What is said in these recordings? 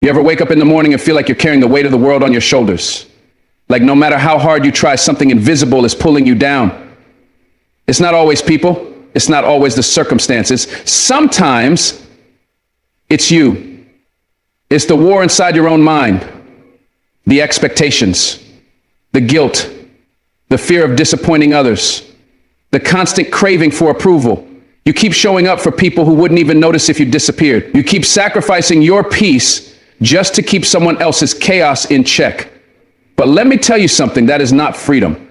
You ever wake up in the morning and feel like you're carrying the weight of the world on your shoulders? Like no matter how hard you try, something invisible is pulling you down. It's not always people. It's not always the circumstances. Sometimes it's you. It's the war inside your own mind, the expectations, the guilt, the fear of disappointing others, the constant craving for approval. You keep showing up for people who wouldn't even notice if you disappeared. You keep sacrificing your peace just to keep someone else's chaos in check. But let me tell you something, that is not freedom.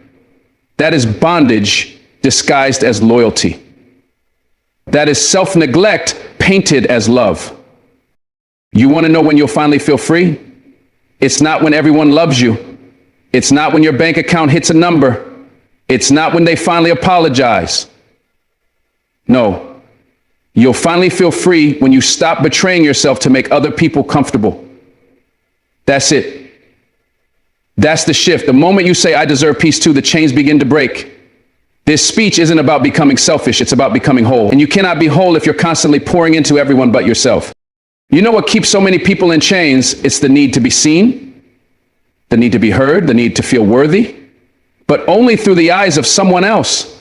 That is bondage disguised as loyalty. That is self-neglect painted as love. You want to know when you'll finally feel free? It's not when everyone loves you. It's not when your bank account hits a number. It's not when they finally apologize. No, you'll finally feel free when you stop betraying yourself to make other people comfortable. That's it. That's the shift. The moment you say, I deserve peace too, the chains begin to break. This speech isn't about becoming selfish. It's about becoming whole. And you cannot be whole if you're constantly pouring into everyone but yourself. You know what keeps so many people in chains? It's the need to be seen, the need to be heard, the need to feel worthy, but only through the eyes of someone else.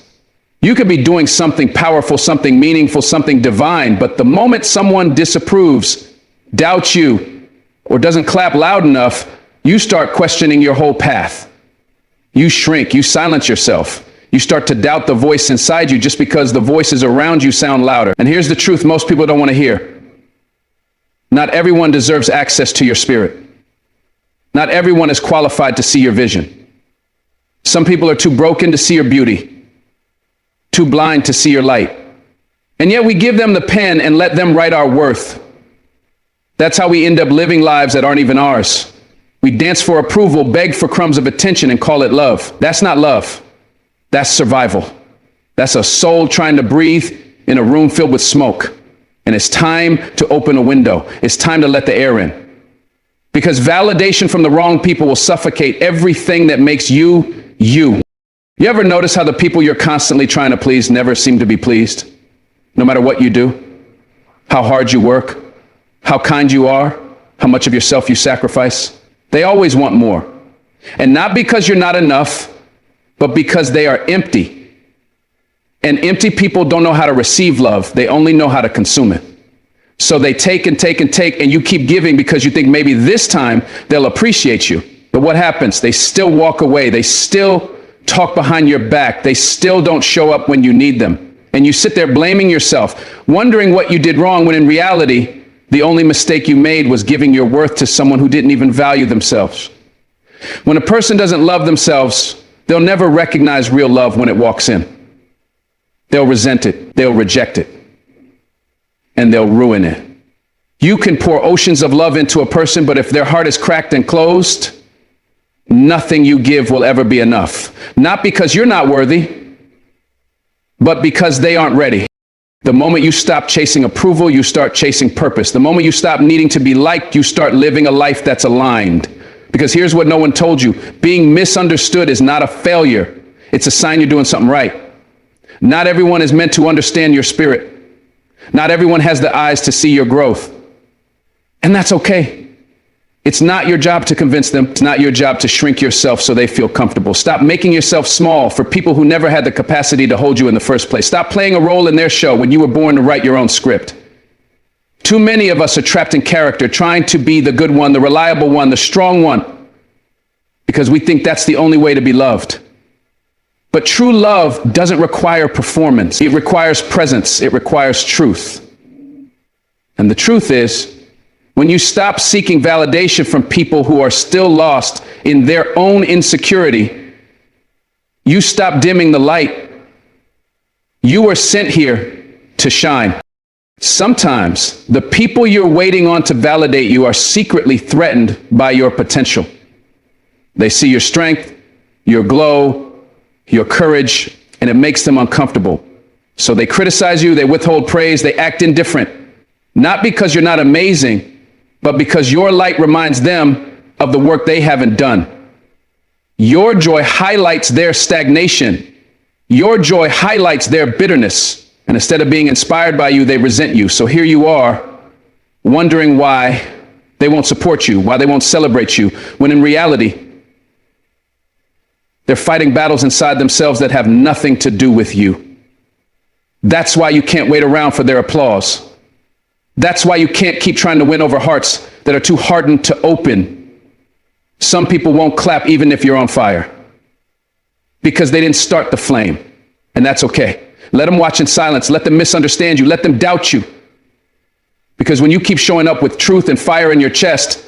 You could be doing something powerful, something meaningful, something divine, but the moment someone disapproves, doubts you, or doesn't clap loud enough, you start questioning your whole path. You shrink, you silence yourself. You start to doubt the voice inside you just because the voices around you sound louder. And here's the truth most people don't want to hear. Not everyone deserves access to your spirit. Not everyone is qualified to see your vision. Some people are too broken to see your beauty, too blind to see your light. And yet we give them the pen and let them write our worth. That's how we end up living lives that aren't even ours. We dance for approval, beg for crumbs of attention, and call it love. That's not love. That's survival. That's a soul trying to breathe in a room filled with smoke. And it's time to open a window. It's time to let the air in. Because validation from the wrong people will suffocate everything that makes you, you. You ever notice how the people you're constantly trying to please never seem to be pleased? No matter what you do, how hard you work, how kind you are, how much of yourself you sacrifice. They always want more. And not because you're not enough, but because they are empty. And empty people don't know how to receive love. They only know how to consume it. So they take and take and take, and you keep giving because you think maybe this time they'll appreciate you. But what happens? They still walk away. They still talk behind your back. They still don't show up when you need them. And you sit there blaming yourself, wondering what you did wrong, when in reality, the only mistake you made was giving your worth to someone who didn't even value themselves. When a person doesn't love themselves, they'll never recognize real love when it walks in. They'll resent it, they'll reject it, and they'll ruin it. You can pour oceans of love into a person, but if their heart is cracked and closed, nothing you give will ever be enough. Not because you're not worthy, but because they aren't ready. The moment you stop chasing approval, you start chasing purpose. The moment you stop needing to be liked, you start living a life that's aligned. Because here's what no one told you. Being misunderstood is not a failure. It's a sign you're doing something right. Not everyone is meant to understand your spirit. Not everyone has the eyes to see your growth. And that's okay. It's not your job to convince them. It's not your job to shrink yourself so they feel comfortable. Stop making yourself small for people who never had the capacity to hold you in the first place. Stop playing a role in their show when you were born to write your own script. Too many of us are trapped in character, trying to be the good one, the reliable one, the strong one, because we think that's the only way to be loved. But true love doesn't require performance. It requires presence. It requires truth. And the truth is, when you stop seeking validation from people who are still lost in their own insecurity, you stop dimming the light. You were sent here to shine. Sometimes the people you're waiting on to validate you are secretly threatened by your potential. They see your strength, your glow, your courage, and it makes them uncomfortable. So they criticize you, they withhold praise, they act indifferent. Not because you're not amazing, but because your light reminds them of the work they haven't done. Your joy highlights their stagnation. Your joy highlights their bitterness. And instead of being inspired by you, they resent you. So here you are, wondering why They won't support you, why they won't celebrate you, when in reality, they're fighting battles inside themselves that have nothing to do with you. That's why you can't wait around for their applause. That's why you can't keep trying to win over hearts that are too hardened to open. Some people won't clap even if you're on fire because they didn't start the flame, and that's okay. Let them watch in silence. Let them misunderstand you. Let them doubt you. Because when you keep showing up with truth and fire in your chest,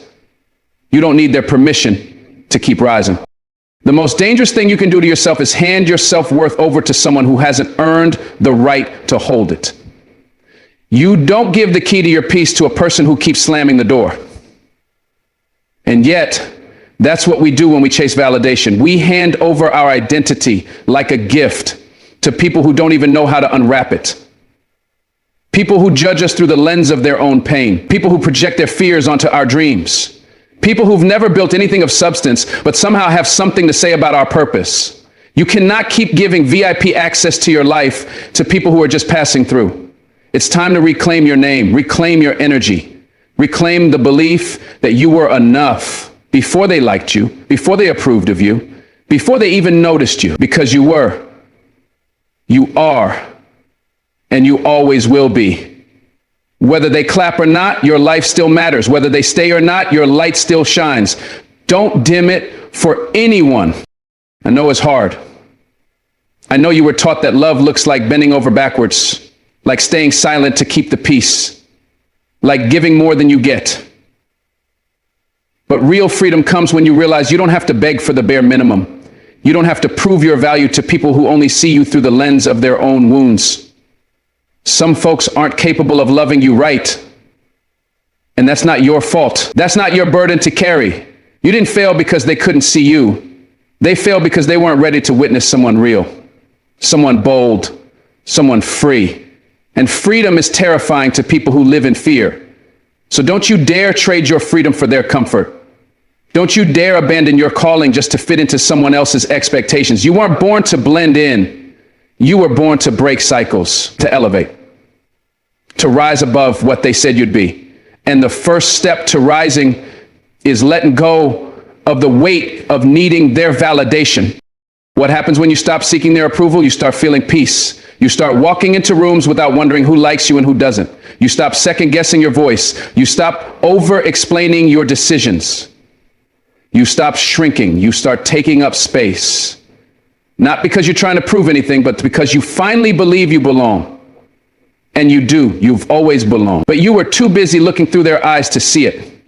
you don't need their permission to keep rising. The most dangerous thing you can do to yourself is hand your self-worth over to someone who hasn't earned the right to hold it. You don't give the key to your peace to a person who keeps slamming the door. And yet, that's what we do when we chase validation. We hand over our identity like a gift to people who don't even know how to unwrap it. People who judge us through the lens of their own pain. People who project their fears onto our dreams. People who've never built anything of substance, but somehow have something to say about our purpose. You cannot keep giving VIP access to your life to people who are just passing through. It's time to reclaim your name, reclaim your energy, reclaim the belief that you were enough before they liked you, before they approved of you, before they even noticed you, because you were, you are, and you always will be. Whether they clap or not, your life still matters. Whether they stay or not, your light still shines. Don't dim it for anyone. I know it's hard. I know you were taught that love looks like bending over backwards, like staying silent to keep the peace, like giving more than you get. But real freedom comes when you realize you don't have to beg for the bare minimum. You don't have to prove your value to people who only see you through the lens of their own wounds. Some folks aren't capable of loving you right, and that's not your fault. That's not your burden to carry. You didn't fail because they couldn't see you. They failed because they weren't ready to witness someone real, someone bold, someone free. And freedom is terrifying to people who live in fear. So don't you dare trade your freedom for their comfort. Don't you dare abandon your calling just to fit into someone else's expectations. You weren't born to blend in. You were born to break cycles, to elevate, to rise above what they said you'd be. And the first step to rising is letting go of the weight of needing their validation. What happens when you stop seeking their approval? You start feeling peace. You start walking into rooms without wondering who likes you and who doesn't. You stop second guessing your voice. You stop over explaining your decisions. You stop shrinking. You start taking up space. Not because you're trying to prove anything, but because you finally believe you belong. And you do. You've always belonged. But you were too busy looking through their eyes to see it.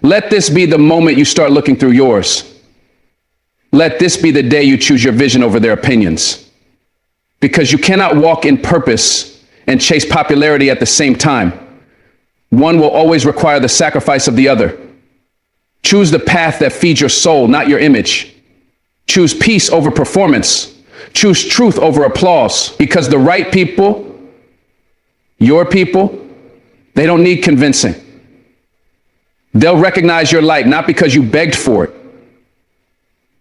Let this be the moment you start looking through yours. Let this be the day you choose your vision over their opinions. Because you cannot walk in purpose and chase popularity at the same time. One will always require the sacrifice of the other. Choose the path that feeds your soul, not your image. Choose peace over performance. Choose truth over applause. Because the right people, your people, they don't need convincing. They'll recognize your light, not because you begged for it,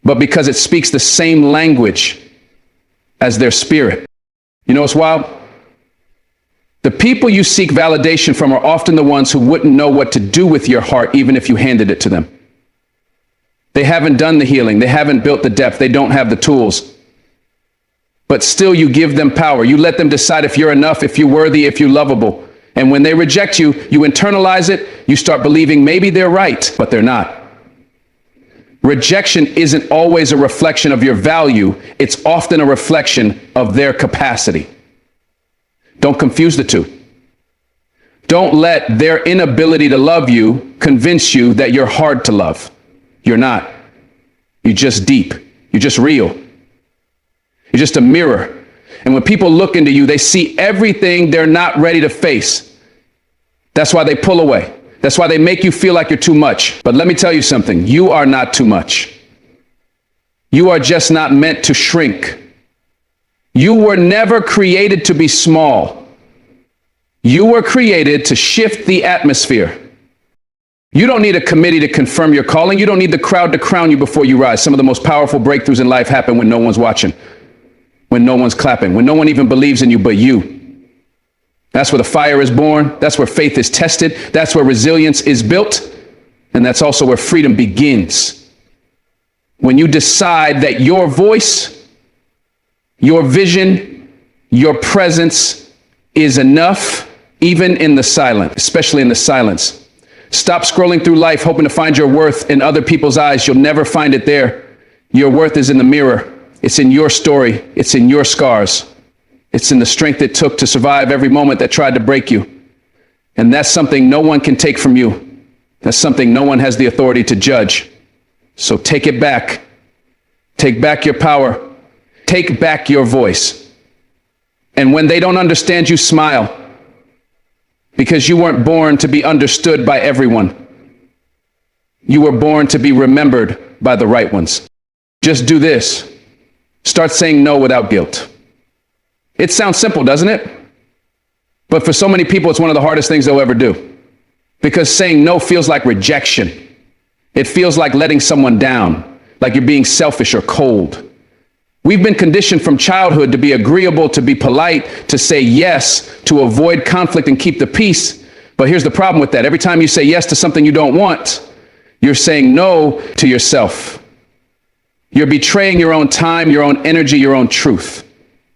but because it speaks the same language as their spirit. You know what's wild? The people you seek validation from are often the ones who wouldn't know what to do with your heart even if you handed it to them. They haven't done the healing. They haven't built the depth. They don't have the tools. But still you give them power. You let them decide if you're enough, if you're worthy, if you're lovable. And when they reject you, you internalize it. You start believing maybe they're right, but they're not. Rejection isn't always a reflection of your value. It's often a reflection of their capacity. Don't confuse the two. Don't let their inability to love you convince you that you're hard to love. You're not. You're just deep. You're just real. You're just a mirror. And when people look into you, they see everything they're not ready to face. That's why they pull away. That's why they make you feel like you're too much. But let me tell you something. You are not too much. You are just not meant to shrink. You were never created to be small. You were created to shift the atmosphere. You don't need a committee to confirm your calling. You don't need the crowd to crown you before you rise. Some of the most powerful breakthroughs in life happen when no one's watching, when no one's clapping, when no one even believes in you but you. That's where the fire is born. That's where faith is tested. That's where resilience is built. And that's also where freedom begins. When you decide that your voice, your vision, your presence is enough, even in the silence, especially in the silence. Stop scrolling through life hoping to find your worth in other people's eyes. You'll never find it there. Your worth is in the mirror. It's in your story. It's in your scars. It's in the strength it took to survive every moment that tried to break you. And that's something no one can take from you. That's something no one has the authority to judge. So take it back. Take back your power. Take back your voice. And when they don't understand you, smile. Because you weren't born to be understood by everyone. You were born to be remembered by the right ones. Just do this. Start saying no without guilt. It sounds simple, doesn't it? But for so many people, it's one of the hardest things they'll ever do. Because saying no feels like rejection. It feels like letting someone down, like you're being selfish or cold. We've been conditioned from childhood to be agreeable, to be polite, to say yes, to avoid conflict and keep the peace. But here's the problem with that. Every time you say yes to something you don't want, you're saying no to yourself. You're betraying your own time, your own energy, your own truth.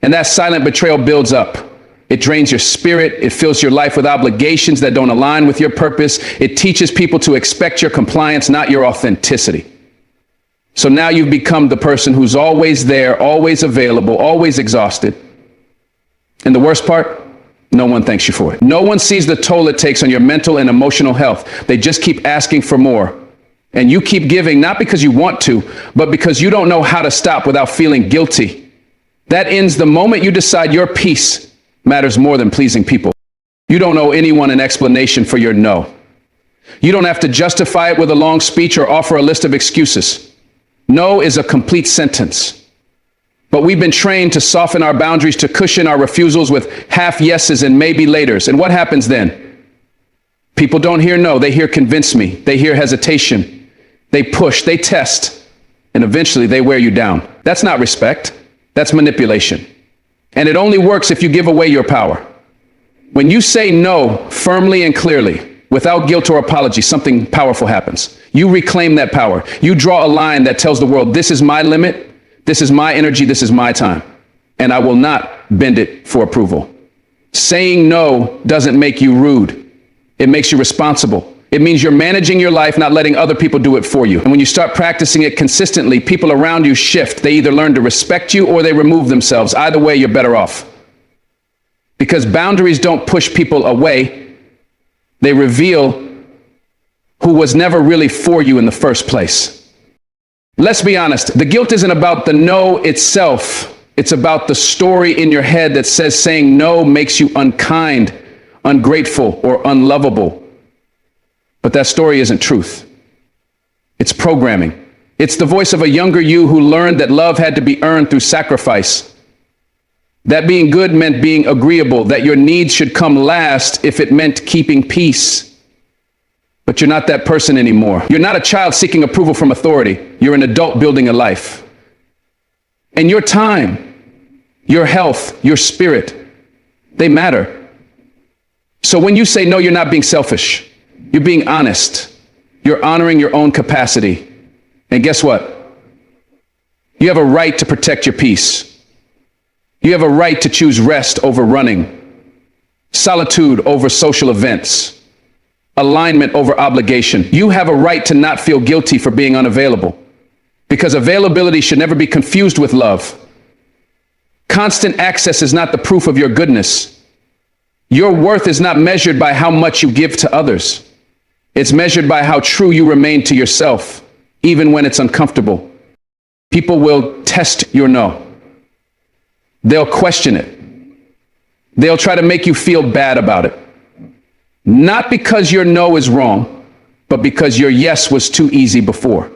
And that silent betrayal builds up. It drains your spirit. It fills your life with obligations that don't align with your purpose. It teaches people to expect your compliance, not your authenticity. So now you've become the person who's always there, always available, always exhausted. And the worst part, no one thanks you for it. No one sees the toll it takes on your mental and emotional health. They just keep asking for more. And you keep giving, not because you want to, but because you don't know how to stop without feeling guilty. That ends the moment you decide your peace matters more than pleasing people. You don't owe anyone an explanation for your no. You don't have to justify it with a long speech or offer a list of excuses. No is a complete sentence. But we've been trained to soften our boundaries, to cushion our refusals with half yeses and maybe laters. And what happens then? People don't hear no, they hear convince me. They hear hesitation. They push, they test, and eventually they wear you down. That's not respect. That's manipulation. And it only works if you give away your power. When you say no firmly and clearly, without guilt or apology, something powerful happens. You reclaim that power. You draw a line that tells the world, this is my limit, this is my energy, this is my time, and I will not bend it for approval. Saying no doesn't make you rude. It makes you responsible. It means you're managing your life, not letting other people do it for you. And when you start practicing it consistently, people around you shift. They either learn to respect you or they remove themselves. Either way, you're better off. Because boundaries don't push people away. They reveal who was never really for you in the first place. Let's be honest. The guilt isn't about the no itself. It's about the story in your head that says saying no makes you unkind, ungrateful, or unlovable. But that story isn't truth. It's programming. It's the voice of a younger you who learned that love had to be earned through sacrifice. That being good meant being agreeable, that your needs should come last if it meant keeping peace. But you're not that person anymore. You're not a child seeking approval from authority. You're an adult building a life. And your time, your health, your spirit, they matter. So when you say no, you're not being selfish. You're being honest. You're honoring your own capacity. And guess what? You have a right to protect your peace. You have a right to choose rest over running, solitude over social events, alignment over obligation. You have a right to not feel guilty for being unavailable, because availability should never be confused with love. Constant access is not the proof of your goodness. Your worth is not measured by how much you give to others. It's measured by how true you remain to yourself, even when it's uncomfortable. People will test your no. They'll question it. They'll try to make you feel bad about it. Not because your no is wrong, but because your yes was too easy before.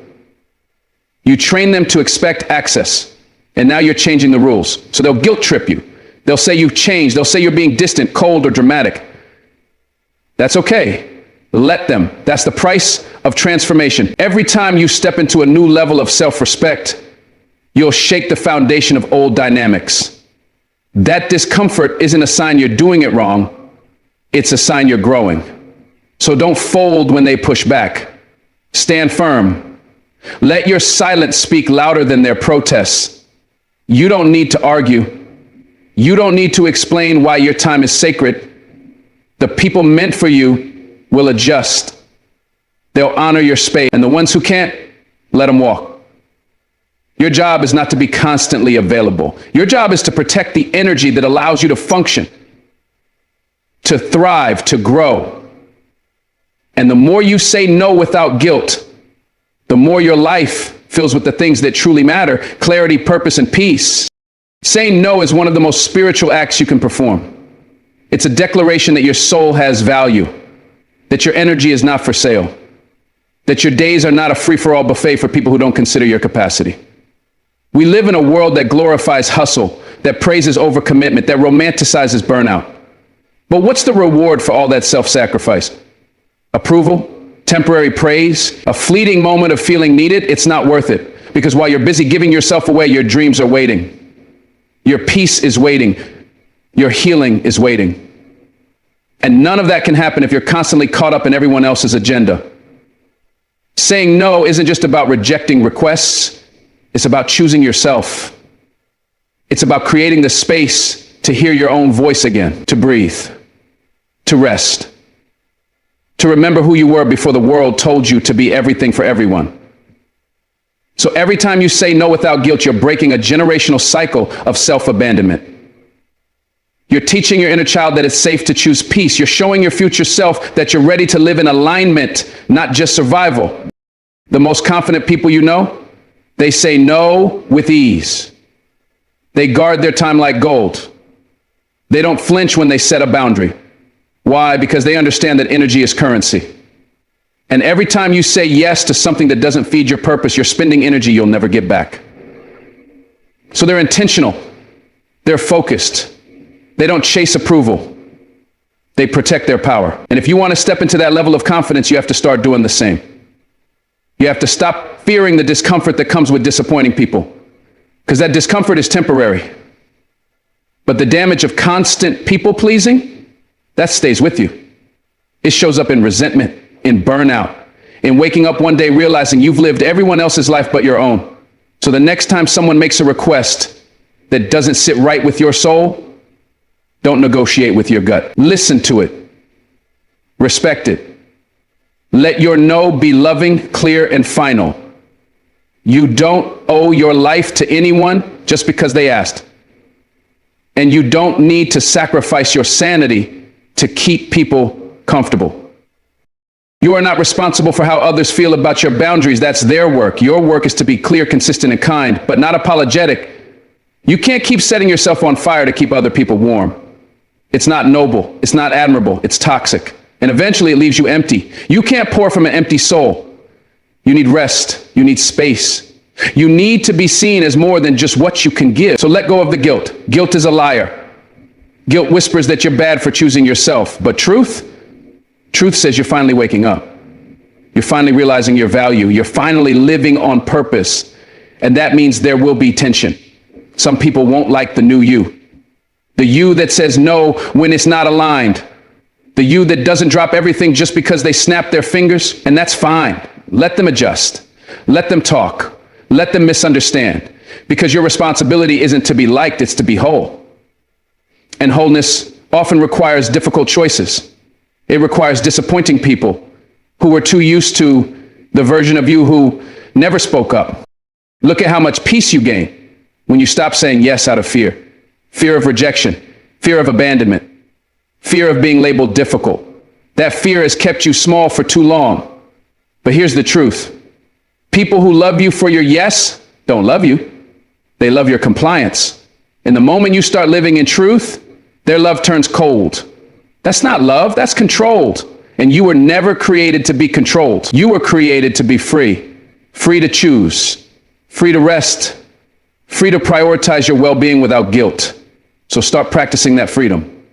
You train them to expect access, and now you're changing the rules. So they'll guilt trip you. They'll say you've changed. They'll say you're being distant, cold, or dramatic. That's okay. Let them. That's the price of transformation. Every time you step into a new level of self-respect, you'll shake the foundation of old dynamics. That discomfort isn't a sign you're doing it wrong. It's a sign you're growing. So don't fold when they push back. Stand firm. Let your silence speak louder than their protests. You don't need to argue. You don't need to explain why your time is sacred. The people meant for you will adjust. They'll honor your space, and the ones who can't, let them walk. Your job is not to be constantly available. Your job is to protect the energy that allows you to function, to thrive, to grow. And the more you say no without guilt, the more your life fills with the things that truly matter: clarity, purpose, and peace. Saying no is one of the most spiritual acts you can perform. It's a declaration that your soul has value, that your energy is not for sale, that your days are not a free-for-all buffet for people who don't consider your capacity. We live in a world that glorifies hustle, that praises overcommitment, that romanticizes burnout. But what's the reward for all that self-sacrifice? Approval? Temporary praise? A fleeting moment of feeling needed? It's not worth it. Because while you're busy giving yourself away, your dreams are waiting. Your peace is waiting. Your healing is waiting. And none of that can happen if you're constantly caught up in everyone else's agenda. Saying no isn't just about rejecting requests. It's about choosing yourself. It's about creating the space to hear your own voice again, to breathe, to rest, to remember who you were before the world told you to be everything for everyone. So every time you say no without guilt, you're breaking a generational cycle of self-abandonment. You're teaching your inner child that it's safe to choose peace. You're showing your future self that you're ready to live in alignment, not just survival. The most confident people you know, they say no with ease. They guard their time like gold. They don't flinch when they set a boundary. Why? Because they understand that energy is currency. And every time you say yes to something that doesn't feed your purpose, you're spending energy you'll never get back. So they're intentional. They're focused. They don't chase approval. They protect their power. And if you want to step into that level of confidence, you have to start doing the same. You have to stop fearing the discomfort that comes with disappointing people, because that discomfort is temporary. But the damage of constant people pleasing, that stays with you. It shows up in resentment, in burnout, in waking up one day realizing you've lived everyone else's life but your own. So the next time someone makes a request that doesn't sit right with your soul, don't negotiate with your gut. Listen to it. Respect it. Let your no be loving, clear, and final. You don't owe your life to anyone just because they asked. And you don't need to sacrifice your sanity to keep people comfortable. You are not responsible for how others feel about your boundaries. That's their work. Your work is to be clear, consistent, and kind, but not apologetic. You can't keep setting yourself on fire to keep other people warm. It's not noble. It's not admirable. It's toxic. And eventually it leaves you empty. You can't pour from an empty soul. You need rest. You need space. You need to be seen as more than just what you can give. So let go of the guilt. Guilt is a liar. Guilt whispers that you're bad for choosing yourself. But truth says you're finally waking up. You're finally realizing your value. You're finally living on purpose. And that means there will be tension. Some people won't like the new you. The you that says no when it's not aligned. The you that doesn't drop everything just because they snap their fingers. And that's fine. Let them adjust. Let them talk. Let them misunderstand. Because your responsibility isn't to be liked, it's to be whole. And wholeness often requires difficult choices. It requires disappointing people who were too used to the version of you who never spoke up. Look at how much peace you gain when you stop saying yes out of fear. Fear of rejection, fear of abandonment, fear of being labeled difficult. That fear has kept you small for too long. But here's the truth. People who love you for your yes don't love you. They love your compliance. And the moment you start living in truth, their love turns cold. That's not love, that's controlled. And you were never created to be controlled. You were created to be free. Free to choose. Free to rest. Free to prioritize your well-being without guilt. So start practicing that freedom.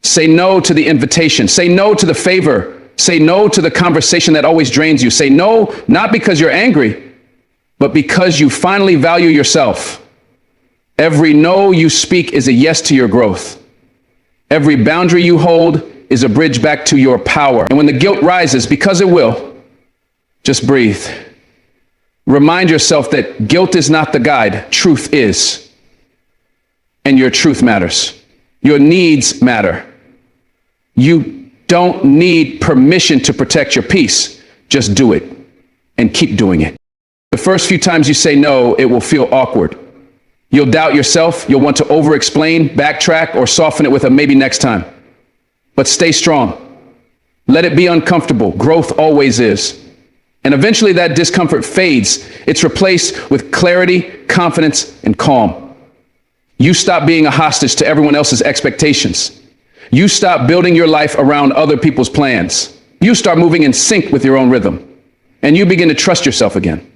Say no to the invitation. Say no to the favor. Say no to the conversation that always drains you. Say no, not because you're angry, but because you finally value yourself. Every no you speak is a yes to your growth. Every boundary you hold is a bridge back to your power. And when the guilt rises, because it will, Just breathe. Remind yourself that guilt is not the guide, truth is. And your truth matters. Your needs matter. You don't need permission to protect your peace. Just do it and keep doing it. The first few times you say no, it will feel awkward. You'll doubt yourself. You'll want to over-explain, backtrack, or soften it with a maybe next time. But stay strong. Let it be uncomfortable. Growth always is. And eventually that discomfort fades. It's replaced with clarity, confidence, and calm. You stop being a hostage to everyone else's expectations. You stop building your life around other people's plans. You start moving in sync with your own rhythm. And you begin to trust yourself again.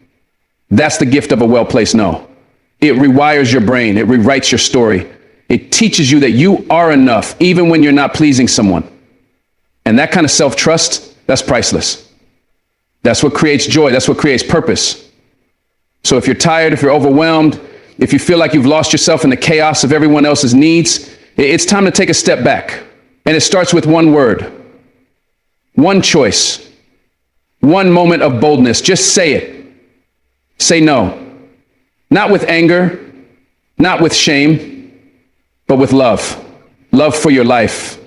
That's the gift of a well-placed no. It rewires your brain. It rewrites your story. It teaches you that you are enough, even when you're not pleasing someone. And that kind of self-trust, that's priceless. That's what creates joy. That's what creates purpose. So if you're tired, if you're overwhelmed, if you feel like you've lost yourself in the chaos of everyone else's needs, it's time to take a step back. And it starts with one word, one choice, one moment of boldness. Just say it. Say no. Not with anger, not with shame, but with love. Love for your life.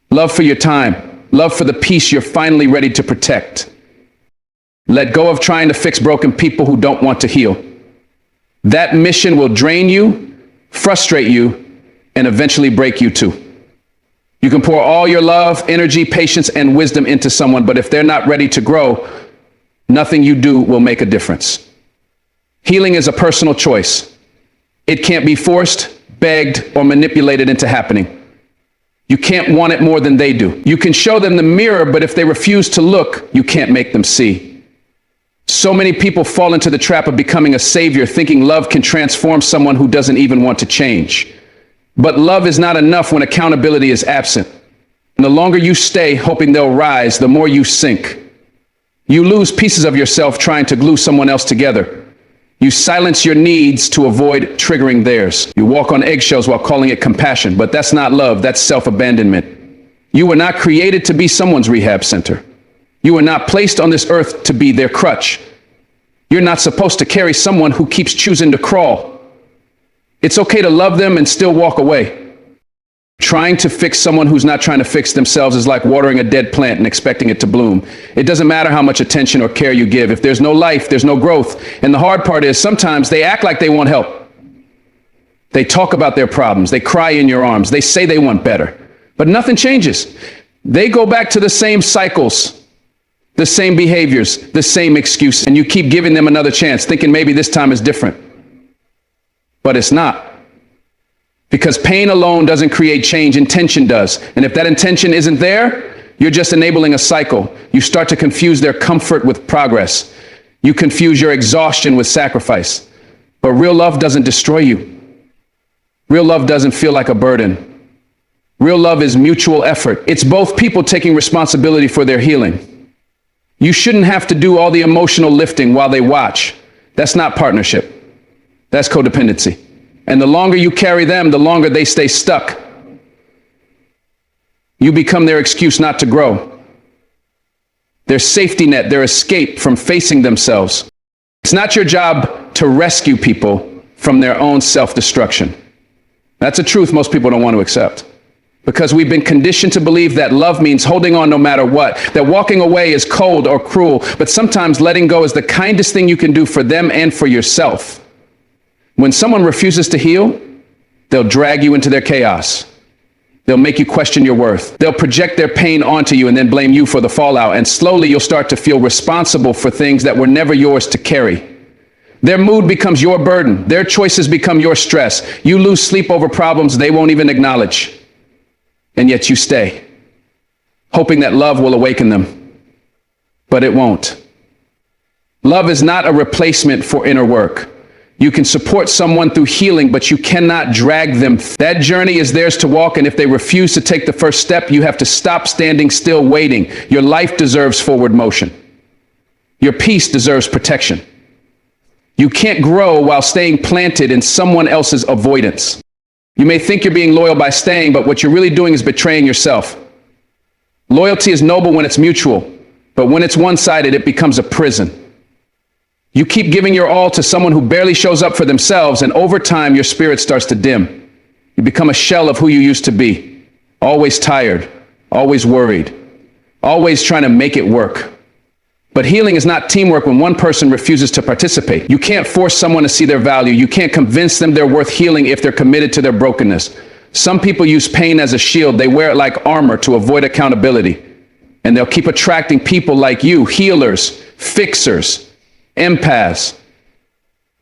Love for your time. Love for the peace you're finally ready to protect. Let go of trying to fix broken people who don't want to heal. That mission will drain you, frustrate you, and eventually break you too. You can pour all your love, energy, patience, and wisdom into someone, but if they're not ready to grow, nothing you do will make a difference. Healing is a personal choice. It can't be forced, begged, or manipulated into happening. You can't want it more than they do. You can show them the mirror, but if they refuse to look, you can't make them see. So many people fall into the trap of becoming a savior, thinking love can transform someone who doesn't even want to change. But love is not enough when accountability is absent. And the longer you stay hoping they'll rise, the more you sink. You lose pieces of yourself trying to glue someone else together. You silence your needs to avoid triggering theirs. You walk on eggshells while calling it compassion, but that's not love, that's self-abandonment. You were not created to be someone's rehab center. You were not placed on this earth to be their crutch. You're not supposed to carry someone who keeps choosing to crawl. It's okay to love them and still walk away. Trying to fix someone who's not trying to fix themselves is like watering a dead plant and expecting it to bloom. It doesn't matter how much attention or care you give. If there's no life, there's no growth. And the hard part is sometimes they act like they want help. They talk about their problems. They cry in your arms. They say they want better. But nothing changes. They go back to the same cycles, the same behaviors, the same excuse, and you keep giving them another chance, thinking maybe this time is different. But it's not. Because pain alone doesn't create change, intention does. And if that intention isn't there, you're just enabling a cycle. You start to confuse their comfort with progress. You confuse your exhaustion with sacrifice. But real love doesn't destroy you. Real love doesn't feel like a burden. Real love is mutual effort. It's both people taking responsibility for their healing. You shouldn't have to do all the emotional lifting while they watch. That's not partnership. That's codependency. And the longer you carry them, the longer they stay stuck. You become their excuse not to grow. Their safety net, their escape from facing themselves. It's not your job to rescue people from their own self-destruction. That's a truth most people don't want to accept. Because we've been conditioned to believe that love means holding on no matter what, that walking away is cold or cruel, but sometimes letting go is the kindest thing you can do for them and for yourself. When someone refuses to heal, they'll drag you into their chaos. They'll make you question your worth. They'll project their pain onto you and then blame you for the fallout. And slowly you'll start to feel responsible for things that were never yours to carry. Their mood becomes your burden. Their choices become your stress. You lose sleep over problems they won't even acknowledge. And yet you stay, hoping that love will awaken them. But it won't. Love is not a replacement for inner work. You can support someone through healing, but you cannot drag them. That journey is theirs to walk, and if they refuse to take the first step, you have to stop standing still waiting. Your life deserves forward motion. Your peace deserves protection. You can't grow while staying planted in someone else's avoidance. You may think you're being loyal by staying, but what you're really doing is betraying yourself. Loyalty is noble when it's mutual. But when it's one-sided, it becomes a prison. You keep giving your all to someone who barely shows up for themselves, and over time, your spirit starts to dim. You become a shell of who you used to be. Always tired, always worried, always trying to make it work. But healing is not teamwork when one person refuses to participate. You can't force someone to see their value. You can't convince them they're worth healing if they're committed to their brokenness. Some people use pain as a shield. They wear it like armor to avoid accountability. And they'll keep attracting people like you, healers, fixers, empaths,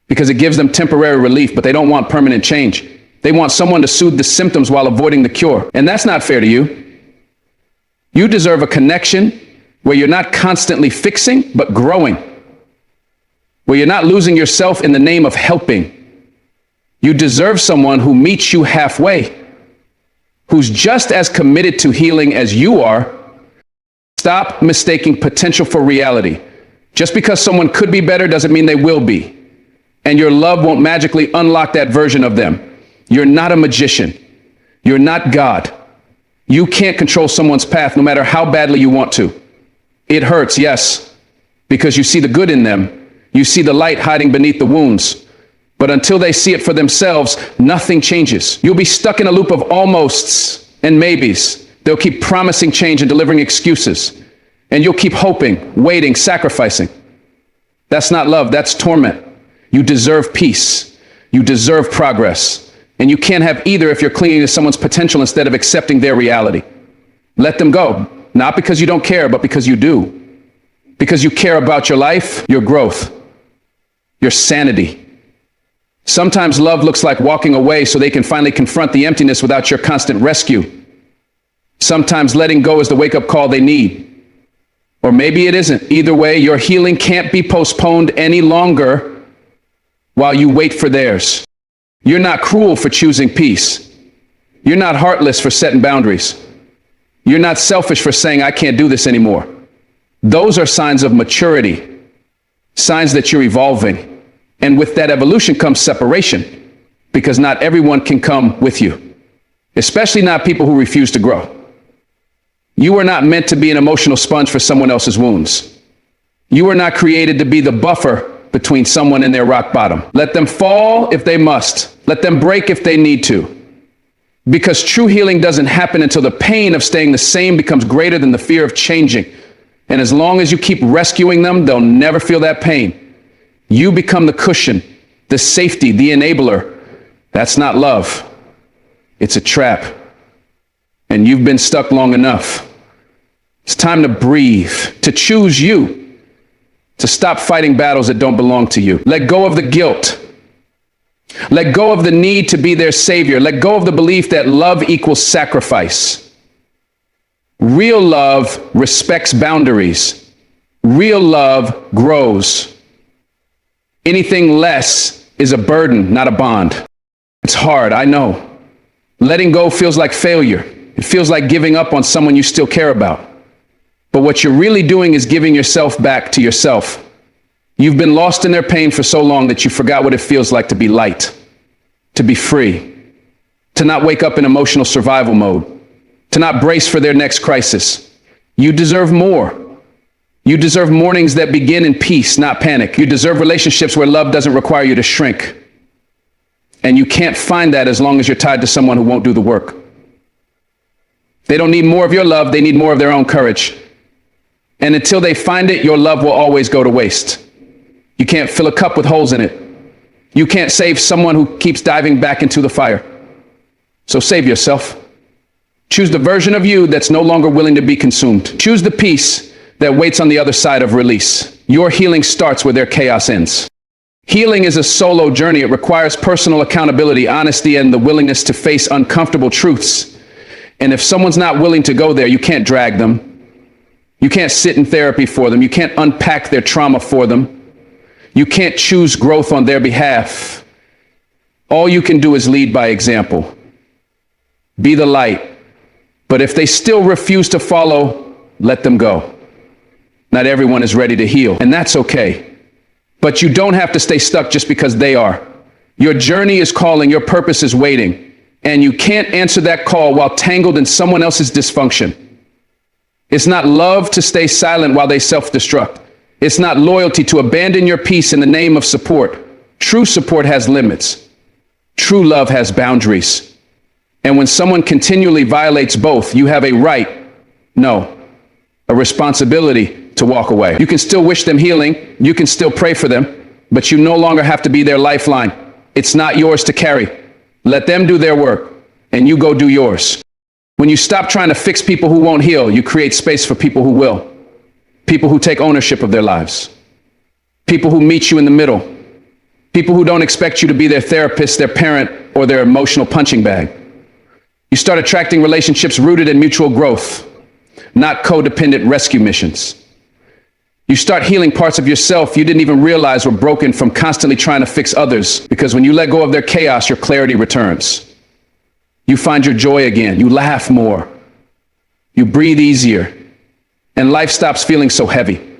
because it gives them temporary relief, but they don't want permanent change. They want someone to soothe the symptoms while avoiding the cure. And that's not fair to you. You deserve a connection where you're not constantly fixing, but growing. Where you're not losing yourself in the name of helping. You deserve someone who meets you halfway, who's just as committed to healing as you are. Stop mistaking potential for reality. Just because someone could be better doesn't mean they will be. And your love won't magically unlock that version of them. You're not a magician. You're not God. You can't control someone's path no matter how badly you want to. It hurts, yes, because you see the good in them. You see the light hiding beneath the wounds. But until they see it for themselves, nothing changes. You'll be stuck in a loop of almosts and maybes. They'll keep promising change and delivering excuses. And you'll keep hoping, waiting, sacrificing. That's not love, that's torment. You deserve peace. You deserve progress. And you can't have either if you're clinging to someone's potential instead of accepting their reality. Let them go, not because you don't care, but because you do. Because you care about your life, your growth, your sanity. Sometimes love looks like walking away so they can finally confront the emptiness without your constant rescue. Sometimes letting go is the wake-up call they need. Or maybe it isn't. Either way, your healing can't be postponed any longer while you wait for theirs. You're not cruel for choosing peace. You're not heartless for setting boundaries. You're not selfish for saying, I can't do this anymore. Those are signs of maturity, signs that you're evolving. And with that evolution comes separation, because not everyone can come with you, especially not people who refuse to grow. You are not meant to be an emotional sponge for someone else's wounds. You are not created to be the buffer between someone and their rock bottom. Let them fall if they must. Let them break if they need to. Because true healing doesn't happen until the pain of staying the same becomes greater than the fear of changing. And as long as you keep rescuing them, they'll never feel that pain. You become the cushion, the safety, the enabler. That's not love. It's a trap. And you've been stuck long enough. It's time to breathe, to choose you, to stop fighting battles that don't belong to you. Let go of the guilt. Let go of the need to be their savior. Let go of the belief that love equals sacrifice. Real love respects boundaries. Real love grows. Anything less is a burden, not a bond. It's hard, I know. Letting go feels like failure. It feels like giving up on someone you still care about. But what you're really doing is giving yourself back to yourself. You've been lost in their pain for so long that you forgot what it feels like to be light, to be free, to not wake up in emotional survival mode, to not brace for their next crisis. You deserve more. You deserve mornings that begin in peace, not panic. You deserve relationships where love doesn't require you to shrink. And you can't find that as long as you're tied to someone who won't do the work. They don't need more of your love, they need more of their own courage. And until they find it, your love will always go to waste. You can't fill a cup with holes in it. You can't save someone who keeps diving back into the fire. So save yourself. Choose the version of you that's no longer willing to be consumed. Choose the peace that waits on the other side of release. Your healing starts where their chaos ends. Healing is a solo journey. It requires personal accountability, honesty, and the willingness to face uncomfortable truths. And if someone's not willing to go there, you can't drag them. You can't sit in therapy for them. You can't unpack their trauma for them. You can't choose growth on their behalf. All you can do is lead by example. Be the light. But if they still refuse to follow, let them go. Not everyone is ready to heal, and that's okay. But you don't have to stay stuck just because they are. Your journey is calling, your purpose is waiting, and you can't answer that call while tangled in someone else's dysfunction. It's not love to stay silent while they self-destruct. It's not loyalty to abandon your peace in the name of support. True support has limits. True love has boundaries. And when someone continually violates both, you have a right, no, a responsibility to walk away. You can still wish them healing. You can still pray for them, but you no longer have to be their lifeline. It's not yours to carry. Let them do their work and you go do yours. When you stop trying to fix people who won't heal, you create space for people who will. People who take ownership of their lives. People who meet you in the middle. People who don't expect you to be their therapist, their parent, or their emotional punching bag. You start attracting relationships rooted in mutual growth, not codependent rescue missions. You start healing parts of yourself you didn't even realize were broken from constantly trying to fix others, because when you let go of their chaos, your clarity returns. You find your joy again. You laugh more. You breathe easier. And life stops feeling so heavy.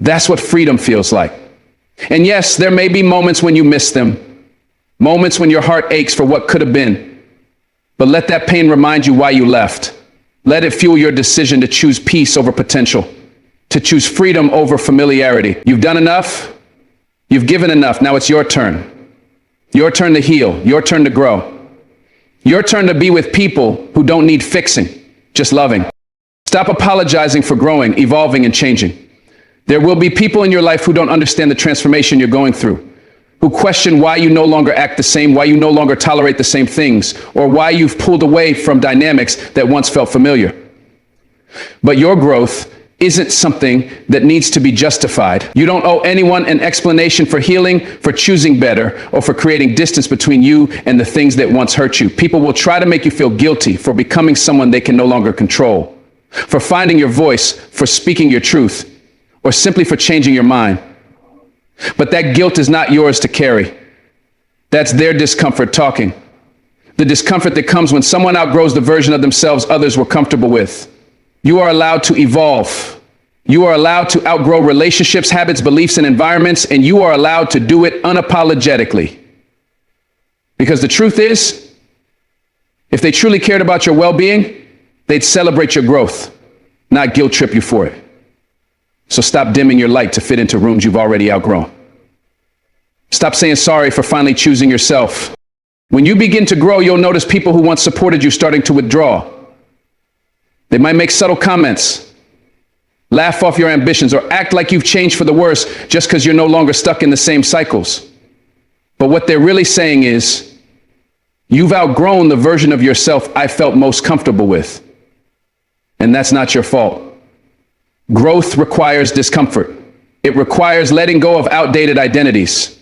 That's what freedom feels like. And yes, there may be moments when you miss them, moments when your heart aches for what could have been. But let that pain remind you why you left. Let it fuel your decision to choose peace over potential, to choose freedom over familiarity. You've done enough. You've given enough. Now it's your turn. Your turn to heal. Your turn to grow. Your turn to be with people who don't need fixing, just loving. Stop apologizing for growing, evolving, and changing. There will be people in your life who don't understand the transformation you're going through, who question why you no longer act the same, why you no longer tolerate the same things, or why you've pulled away from dynamics that once felt familiar. But your growth isn't something that needs to be justified. You don't owe anyone an explanation for healing, for choosing better, or for creating distance between you and the things that once hurt you. People will try to make you feel guilty for becoming someone they can no longer control, for finding your voice, for speaking your truth, or simply for changing your mind. But that guilt is not yours to carry. That's their discomfort talking. The discomfort that comes when someone outgrows the version of themselves others were comfortable with. You are allowed to evolve. You are allowed to outgrow relationships, habits, beliefs, and environments, and you are allowed to do it unapologetically. Because the truth is, if they truly cared about your well-being, they'd celebrate your growth, not guilt trip you for it. So stop dimming your light to fit into rooms you've already outgrown. Stop saying sorry for finally choosing yourself. When you begin to grow, you'll notice people who once supported you starting to withdraw. They might make subtle comments, laugh off your ambitions, or act like you've changed for the worse just because you're no longer stuck in the same cycles. But what they're really saying is, you've outgrown the version of yourself I felt most comfortable with. And that's not your fault. Growth requires discomfort. It requires letting go of outdated identities.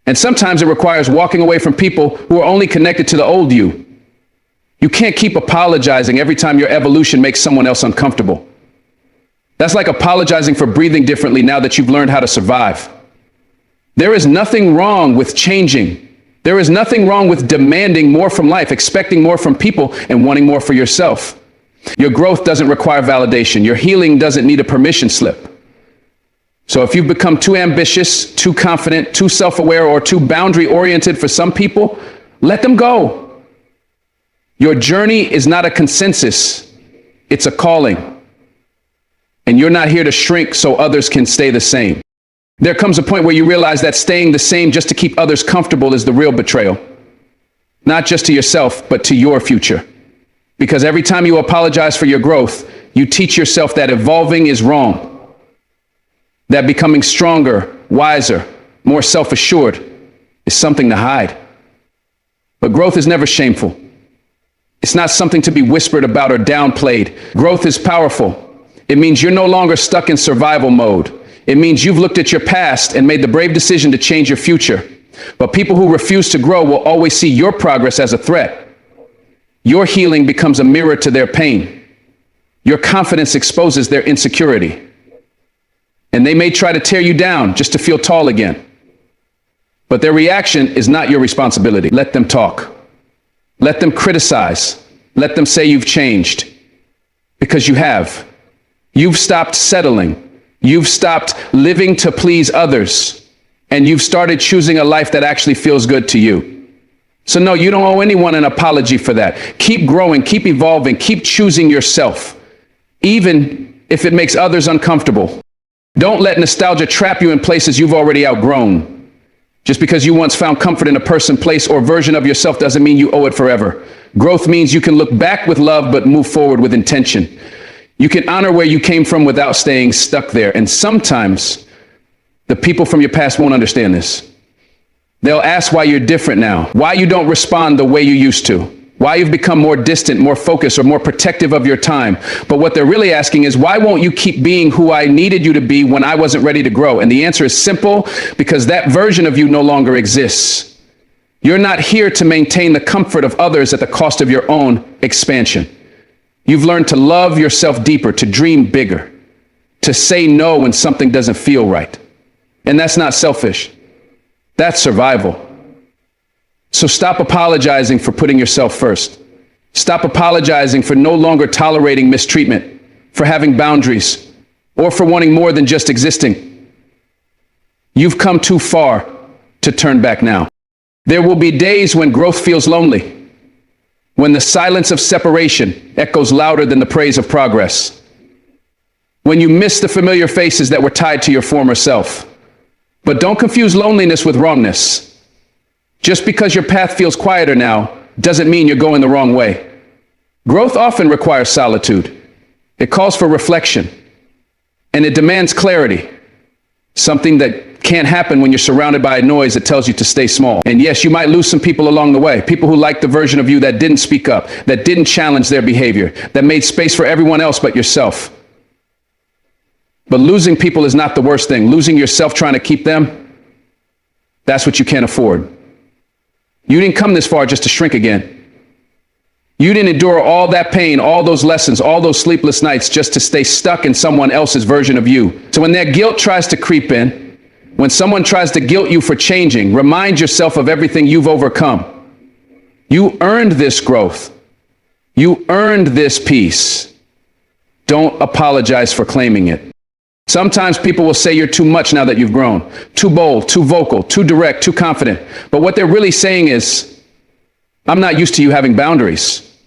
And sometimes it requires walking away from people who are only connected to the old you. You can't keep apologizing every time your evolution makes someone else uncomfortable. That's like apologizing for breathing differently now that you've learned how to survive. There is nothing wrong with changing. There is nothing wrong with demanding more from life, expecting more from people, and wanting more for yourself. Your growth doesn't require validation. Your healing doesn't need a permission slip. So if you've become too ambitious, too confident, too self-aware, or too boundary-oriented for some people, let them go. Your journey is not a consensus. It's a calling. And you're not here to shrink so others can stay the same. There comes a point where you realize that staying the same just to keep others comfortable is the real betrayal. Not just to yourself, but to your future. Because every time you apologize for your growth, you teach yourself that evolving is wrong. That becoming stronger, wiser, more self-assured is something to hide. But growth is never shameful. It's not something to be whispered about or downplayed. Growth is powerful. It means you're no longer stuck in survival mode. It means you've looked at your past and made the brave decision to change your future. But people who refuse to grow will always see your progress as a threat. Your healing becomes a mirror to their pain. Your confidence exposes their insecurity. And they may try to tear you down just to feel tall again. But their reaction is not your responsibility. Let them talk. Let them criticize. Let them say you've changed. Because you have. You've stopped settling. You've stopped living to please others. And you've started choosing a life that actually feels good to you. So no, you don't owe anyone an apology for that. Keep growing, keep evolving, keep choosing yourself. even if it makes others uncomfortable. Don't let nostalgia trap you in places you've already outgrown. Just because you once found comfort in a person, place, or version of yourself doesn't mean you owe it forever. Growth means you can look back with love, but move forward with intention. You can honor where you came from without staying stuck there. And sometimes the people from your past won't understand this. They'll ask why you're different now, why you don't respond the way you used to, why you've become more distant, more focused, or more protective of your time. But what they're really asking is, why won't you keep being who I needed you to be when I wasn't ready to grow? And the answer is simple, because that version of you no longer exists. You're not here to maintain the comfort of others at the cost of your own expansion. You've learned to love yourself deeper, to dream bigger, to say no when something doesn't feel right. And that's not selfish. That's survival. So stop apologizing for putting yourself first. Stop apologizing for no longer tolerating mistreatment, for having boundaries, or for wanting more than just existing. You've come too far to turn back now. There will be days when growth feels lonely, when the silence of separation echoes louder than the praise of progress, when you miss the familiar faces that were tied to your former self. But don't confuse loneliness with wrongness. Just because your path feels quieter now doesn't mean you're going the wrong way. Growth often requires solitude. It calls for reflection, and it demands clarity, something that can't happen when you're surrounded by a noise that tells you to stay small. And yes, you might lose some people along the way, people who liked the version of you that didn't speak up, that didn't challenge their behavior, that made space for everyone else but yourself. But losing people is not the worst thing. Losing yourself trying to keep them, that's what you can't afford. You didn't come this far just to shrink again. You didn't endure all that pain, all those lessons, all those sleepless nights just to stay stuck in someone else's version of you. So when that guilt tries to creep in, when someone tries to guilt you for changing, remind yourself of everything you've overcome. You earned this growth. You earned this peace. Don't apologize for claiming it. Sometimes people will say you're too much now that you've grown, too bold, too vocal, too direct, too confident. But what they're really saying is, I'm not used to you having boundaries.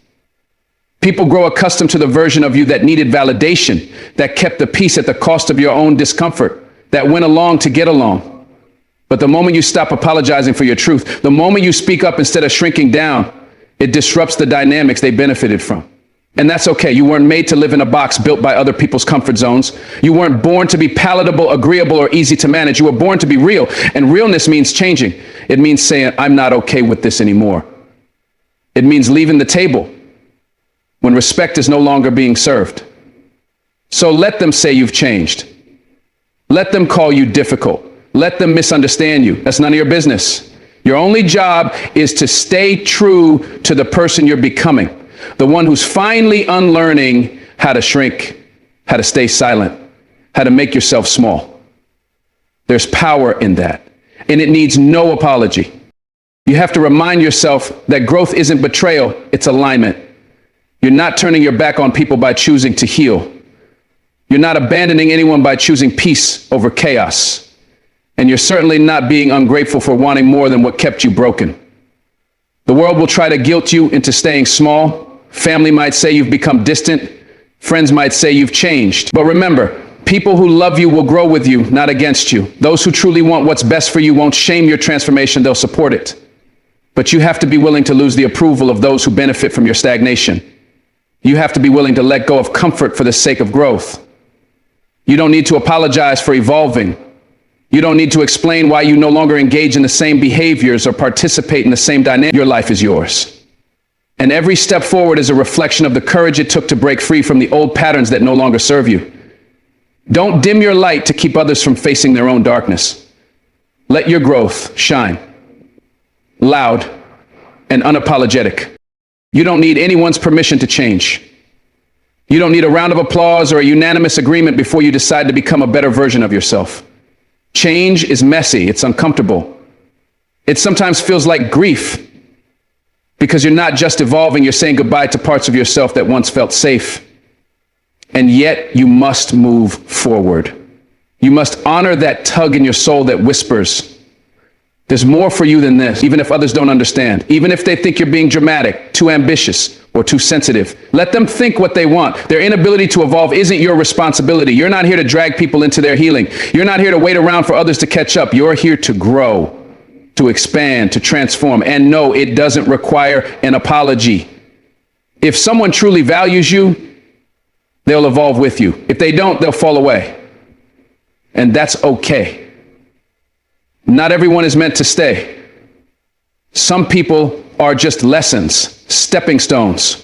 People grow accustomed to the version of you that needed validation, that kept the peace at the cost of your own discomfort, that went along to get along. But the moment you stop apologizing for your truth, the moment you speak up instead of shrinking down, it disrupts the dynamics they benefited from. And that's okay. You weren't made to live in a box built by other people's comfort zones. You weren't born to be palatable, agreeable, or easy to manage. You were born to be real. And realness means changing. It means saying, I'm not okay with this anymore. It means leaving the table when respect is no longer being served. So let them say you've changed. Let them call you difficult. Let them misunderstand you. That's none of your business. Your only job is to stay true to the person you're becoming. The one who's finally unlearning how to shrink, how to stay silent, how to make yourself small. There's power in that, and it needs no apology. You have to remind yourself that growth isn't betrayal, it's alignment. You're not turning your back on people by choosing to heal. You're not abandoning anyone by choosing peace over chaos. And you're certainly not being ungrateful for wanting more than what kept you broken. The world will try to guilt you into staying small. Family might say you've become distant. Friends might say you've changed. But remember, people who love you will grow with you, not against you. Those who truly want what's best for you won't shame your transformation, they'll support it. But you have to be willing to lose the approval of those who benefit from your stagnation. You have to be willing to let go of comfort for the sake of growth. You don't need to apologize for evolving. You don't need to explain why you no longer engage in the same behaviors or participate in the same dynamic. Your life is yours. And every step forward is a reflection of the courage it took to break free from the old patterns that no longer serve you. Don't dim your light to keep others from facing their own darkness. Let your growth shine, loud and unapologetic. You don't need anyone's permission to change. You don't need a round of applause or a unanimous agreement before you decide to become a better version of yourself. Change is messy, it's uncomfortable. It sometimes feels like grief, because you're not just evolving, you're saying goodbye to parts of yourself that once felt safe. And yet you must move forward. You must honor that tug in your soul that whispers, there's more for you than this, even if others don't understand, even if they think you're being dramatic, too ambitious, or too sensitive. Let them think what they want. Their inability to evolve isn't your responsibility. You're not here to drag people into their healing. You're not here to wait around for others to catch up. You're here to grow, to expand, to transform. And no, it doesn't require an apology. If someone truly values you, they'll evolve with you. If they don't, they'll fall away. And that's okay. Not everyone is meant to stay. Some people are just lessons, stepping stones,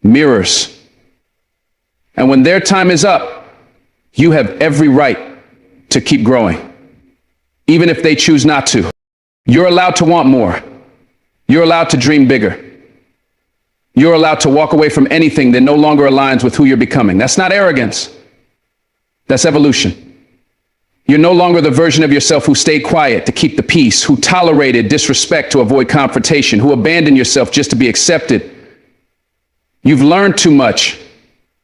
mirrors. And when their time is up, you have every right to keep growing, even if they choose not to. You're allowed to want more. You're allowed to dream bigger. You're allowed to walk away from anything that no longer aligns with who you're becoming. That's not arrogance. That's evolution. You're no longer the version of yourself who stayed quiet to keep the peace, who tolerated disrespect to avoid confrontation, who abandoned yourself just to be accepted. You've learned too much,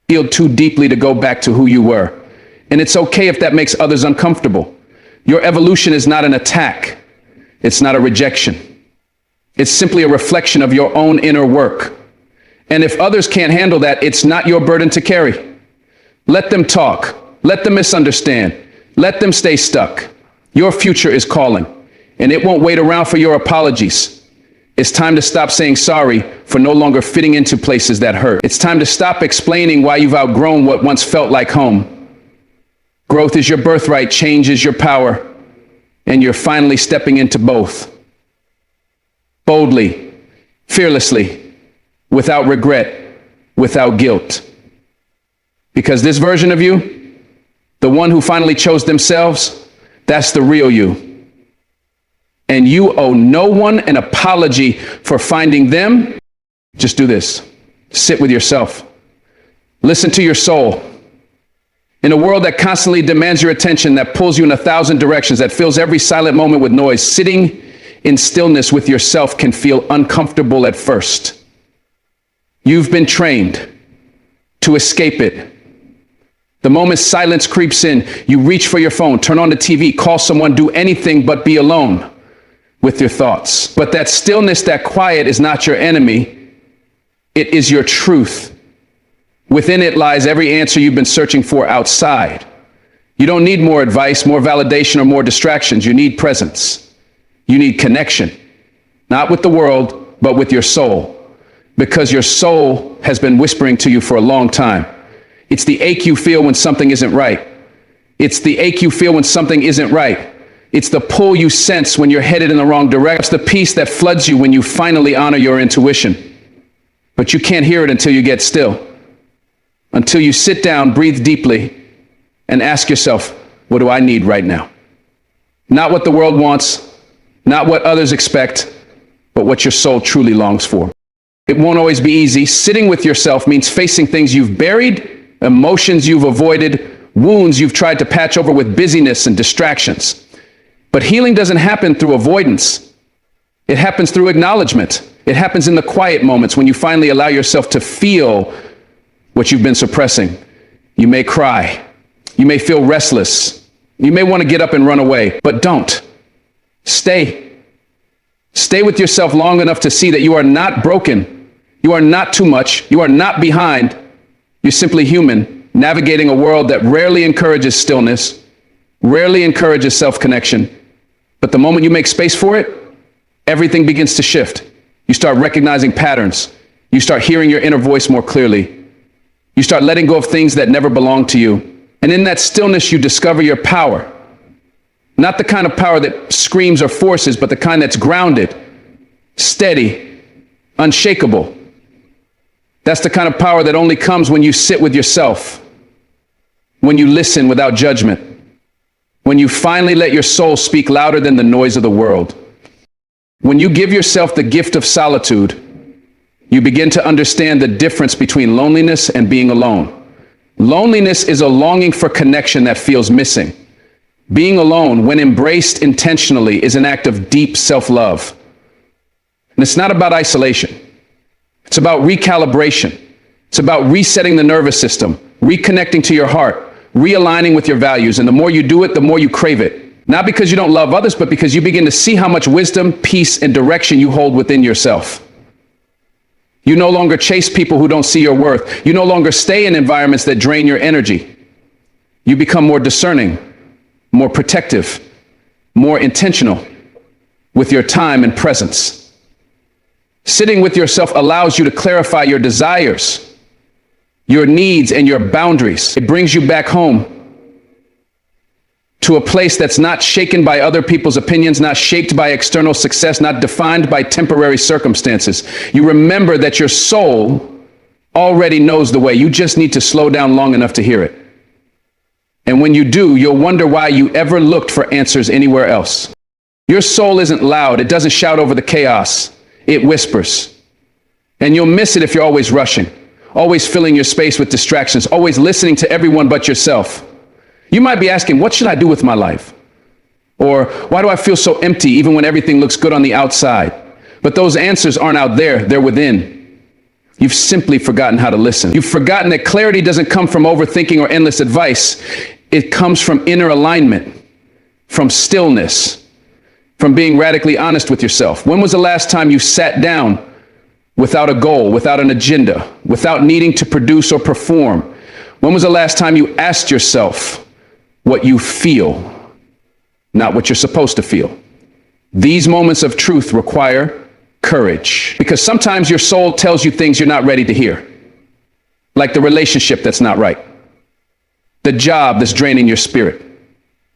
healed too deeply to go back to who you were. And it's okay if that makes others uncomfortable. Your evolution is not an attack. It's not a rejection. It's simply a reflection of your own inner work. And if others can't handle that, it's not your burden to carry. Let them talk. Let them misunderstand. Let them stay stuck. Your future is calling, and it won't wait around for your apologies. It's time to stop saying sorry for no longer fitting into places that hurt. It's time to stop explaining why you've outgrown what once felt like home. Growth is your birthright, change is your power, and you're finally stepping into both. Boldly, fearlessly, without regret, without guilt. Because this version of you, the one who finally chose themselves, that's the real you. And you owe no one an apology for finding them. Just do this. Sit with yourself. Listen to your soul. In a world that constantly demands your attention, that pulls you in 1,000 directions, that fills every silent moment with noise, sitting in stillness with yourself can feel uncomfortable at first. You've been trained to escape it. The moment silence creeps in, you reach for your phone, turn on the TV, call someone, do anything but be alone with your thoughts. But that stillness, that quiet is not your enemy. It is your truth. Within it lies every answer you've been searching for outside. You don't need more advice, more validation, or more distractions. You need presence. You need connection, not with the world, but with your soul, because your soul has been whispering to you for a long time. It's the ache you feel when something isn't right. It's the ache you feel when something isn't right. It's the pull you sense when you're headed in the wrong direction. It's the peace that floods you when you finally honor your intuition. But you can't hear it until you get still. Until you sit down, breathe deeply, and ask yourself, what do I need right now? Not what the world wants, not what others expect, but what your soul truly longs for. It won't always be easy. Sitting with yourself means facing things you've buried, emotions you've avoided, wounds you've tried to patch over with busyness and distractions. But healing doesn't happen through avoidance. It happens through acknowledgement. It happens in the quiet moments when you finally allow yourself to feel what you've been suppressing. You may cry. You may feel restless. You may want to get up and run away, but don't. Stay. Stay with yourself long enough to see that you are not broken. You are not too much. You are not behind. You're simply human, navigating a world that rarely encourages stillness, rarely encourages self-connection. But the moment you make space for it, everything begins to shift. You start recognizing patterns. You start hearing your inner voice more clearly. You start letting go of things that never belonged to you. And in that stillness, you discover your power. Not the kind of power that screams or forces, but the kind that's grounded, steady, unshakable. That's the kind of power that only comes when you sit with yourself, when you listen without judgment, when you finally let your soul speak louder than the noise of the world. When you give yourself the gift of solitude, you begin to understand the difference between loneliness and being alone. Loneliness is a longing for connection that feels missing. Being alone, when embraced intentionally, is an act of deep self-love. And it's not about isolation. It's about recalibration. It's about resetting the nervous system, reconnecting to your heart, realigning with your values. And the more you do it, the more you crave it. Not because you don't love others, but because you begin to see how much wisdom, peace, and direction you hold within yourself. You no longer chase people who don't see your worth. You no longer stay in environments that drain your energy. You become more discerning, more protective, more intentional with your time and presence. Sitting with yourself allows you to clarify your desires, your needs, and your boundaries. It brings you back home to a place that's not shaken by other people's opinions, not shaped by external success, not defined by temporary circumstances. You remember that your soul already knows the way. You just need to slow down long enough to hear it. And when you do, you'll wonder why you ever looked for answers anywhere else. Your soul isn't loud. It doesn't shout over the chaos. It whispers. And you'll miss it if you're always rushing, always filling your space with distractions, always listening to everyone but yourself. You might be asking, what should I do with my life? Or why do I feel so empty even when everything looks good on the outside? But those answers aren't out there, they're within. You've simply forgotten how to listen. You've forgotten that clarity doesn't come from overthinking or endless advice. It comes from inner alignment, from stillness, from being radically honest with yourself. When was the last time you sat down without a goal, without an agenda, without needing to produce or perform? When was the last time you asked yourself what you feel, not what you're supposed to feel? These moments of truth require courage, because sometimes your soul tells you things you're not ready to hear, like the relationship that's not right, the job that's draining your spirit,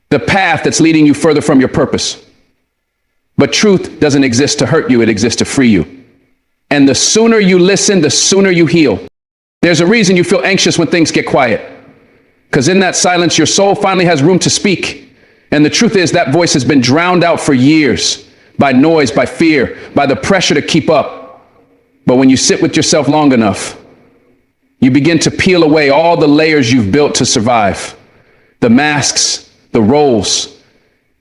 the path that's leading you further from your purpose. But truth doesn't exist to hurt you, it exists to free you. And the sooner you listen, the sooner you heal. There's a reason you feel anxious when things get quiet, because in that silence, your soul finally has room to speak. And the truth is that voice has been drowned out for years by noise, by fear, by the pressure to keep up. But when you sit with yourself long enough, you begin to peel away all the layers you've built to survive, the masks, the roles,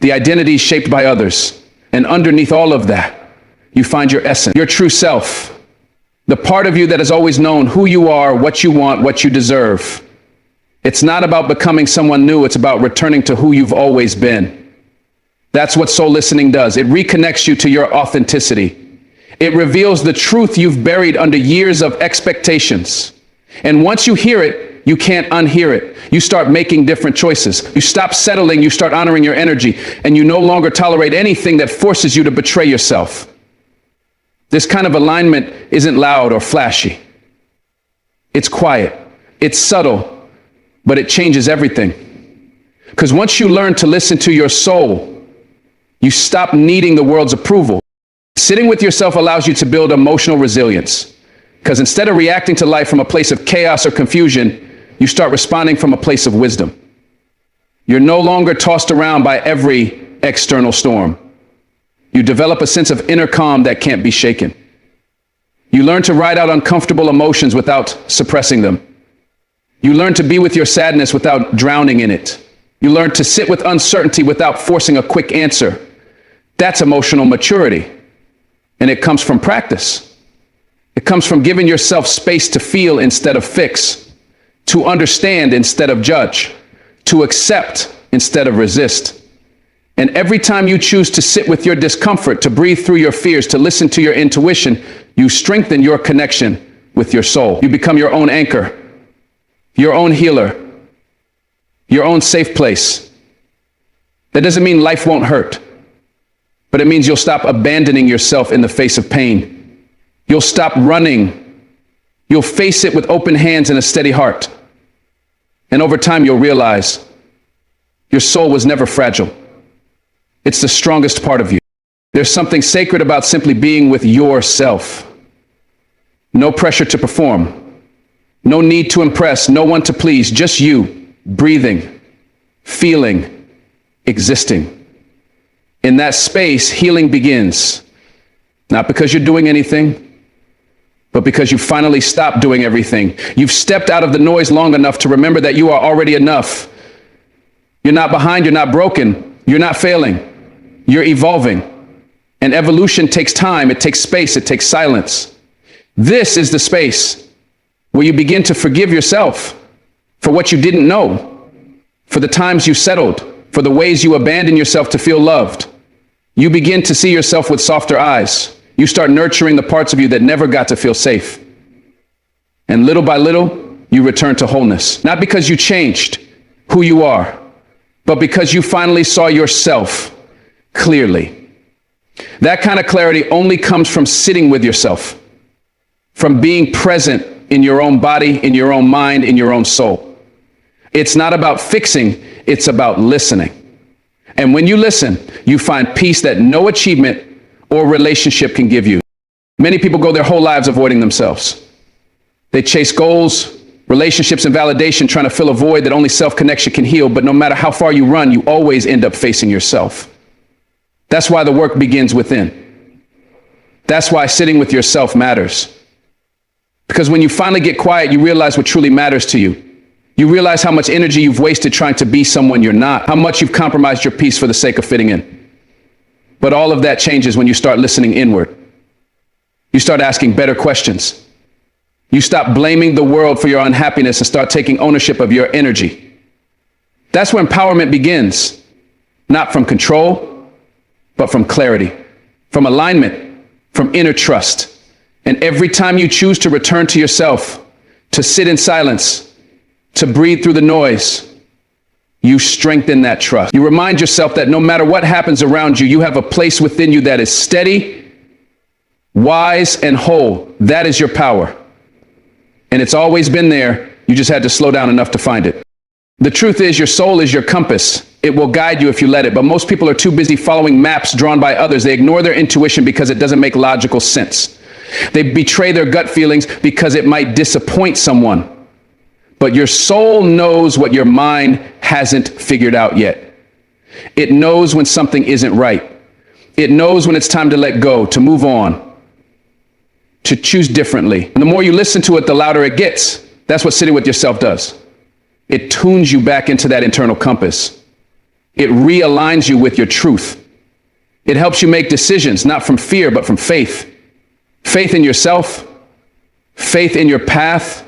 the identities shaped by others. And underneath all of that, you find your essence, your true self, the part of you that has always known who you are, what you want, what you deserve. It's not about becoming someone new. It's about returning to who you've always been. That's what soul listening does. It reconnects you to your authenticity. It reveals the truth you've buried under years of expectations. And once you hear it, you can't unhear it. You start making different choices. You stop settling. You start honoring your energy. And you no longer tolerate anything that forces you to betray yourself. This kind of alignment isn't loud or flashy. It's quiet. It's subtle. But it changes everything. Because once you learn to listen to your soul, you stop needing the world's approval. Sitting with yourself allows you to build emotional resilience. Because instead of reacting to life from a place of chaos or confusion, you start responding from a place of wisdom. You're no longer tossed around by every external storm. You develop a sense of inner calm that can't be shaken. You learn to ride out uncomfortable emotions without suppressing them. You learn to be with your sadness without drowning in it. You learn to sit with uncertainty without forcing a quick answer. That's emotional maturity. And it comes from practice. It comes from giving yourself space to feel instead of fix, to understand instead of judge, to accept instead of resist. And every time you choose to sit with your discomfort, to breathe through your fears, to listen to your intuition, you strengthen your connection with your soul. You become your own anchor, your own healer, your own safe place. That doesn't mean life won't hurt, but it means you'll stop abandoning yourself in the face of pain. You'll stop running. You'll face it with open hands and a steady heart. And over time, you'll realize your soul was never fragile. It's the strongest part of you. There's something sacred about simply being with yourself. No pressure to perform. No need to impress, no one to please, just you, breathing, feeling, existing. In that space, healing begins. Not because you're doing anything, but because you finally stopped doing everything. You've stepped out of the noise long enough to remember that you are already enough. You're not behind, you're not broken, you're not failing, you're evolving. And evolution takes time, it takes space, it takes silence. This is the space where you begin to forgive yourself for what you didn't know, for the times you settled, for the ways you abandoned yourself to feel loved. You begin to see yourself with softer eyes. You start nurturing the parts of you that never got to feel safe. And little by little, you return to wholeness. Not because you changed who you are, but because you finally saw yourself clearly. That kind of clarity only comes from sitting with yourself, from being present in your own body, in your own mind, in your own soul. It's not about fixing, it's about listening. And when you listen, you find peace that no achievement or relationship can give you. Many people go their whole lives avoiding themselves. They chase goals, relationships, and validation, trying to fill a void that only self-connection can heal. But no matter how far you run, you always end up facing yourself. That's why the work begins within. That's why sitting with yourself matters. Because when you finally get quiet, you realize what truly matters to you. You realize how much energy you've wasted trying to be someone you're not, how much you've compromised your peace for the sake of fitting in. But all of that changes when you start listening inward. You start asking better questions. You stop blaming the world for your unhappiness and start taking ownership of your energy. That's where empowerment begins, not from control, but from clarity, from alignment, from inner trust. And every time you choose to return to yourself, to sit in silence, to breathe through the noise, you strengthen that trust. You remind yourself that no matter what happens around you, you have a place within you that is steady, wise, and whole. That is your power. And it's always been there. You just had to slow down enough to find it. The truth is, your soul is your compass. It will guide you if you let it. But most people are too busy following maps drawn by others. They ignore their intuition because it doesn't make logical sense. They betray their gut feelings because it might disappoint someone. But your soul knows what your mind hasn't figured out yet. It knows when something isn't right. It knows when it's time to let go, to move on, to choose differently. And the more you listen to it, the louder it gets. That's what sitting with yourself does. It tunes you back into that internal compass. It realigns you with your truth. It helps you make decisions, not from fear, but from faith. Faith in yourself, faith in your path,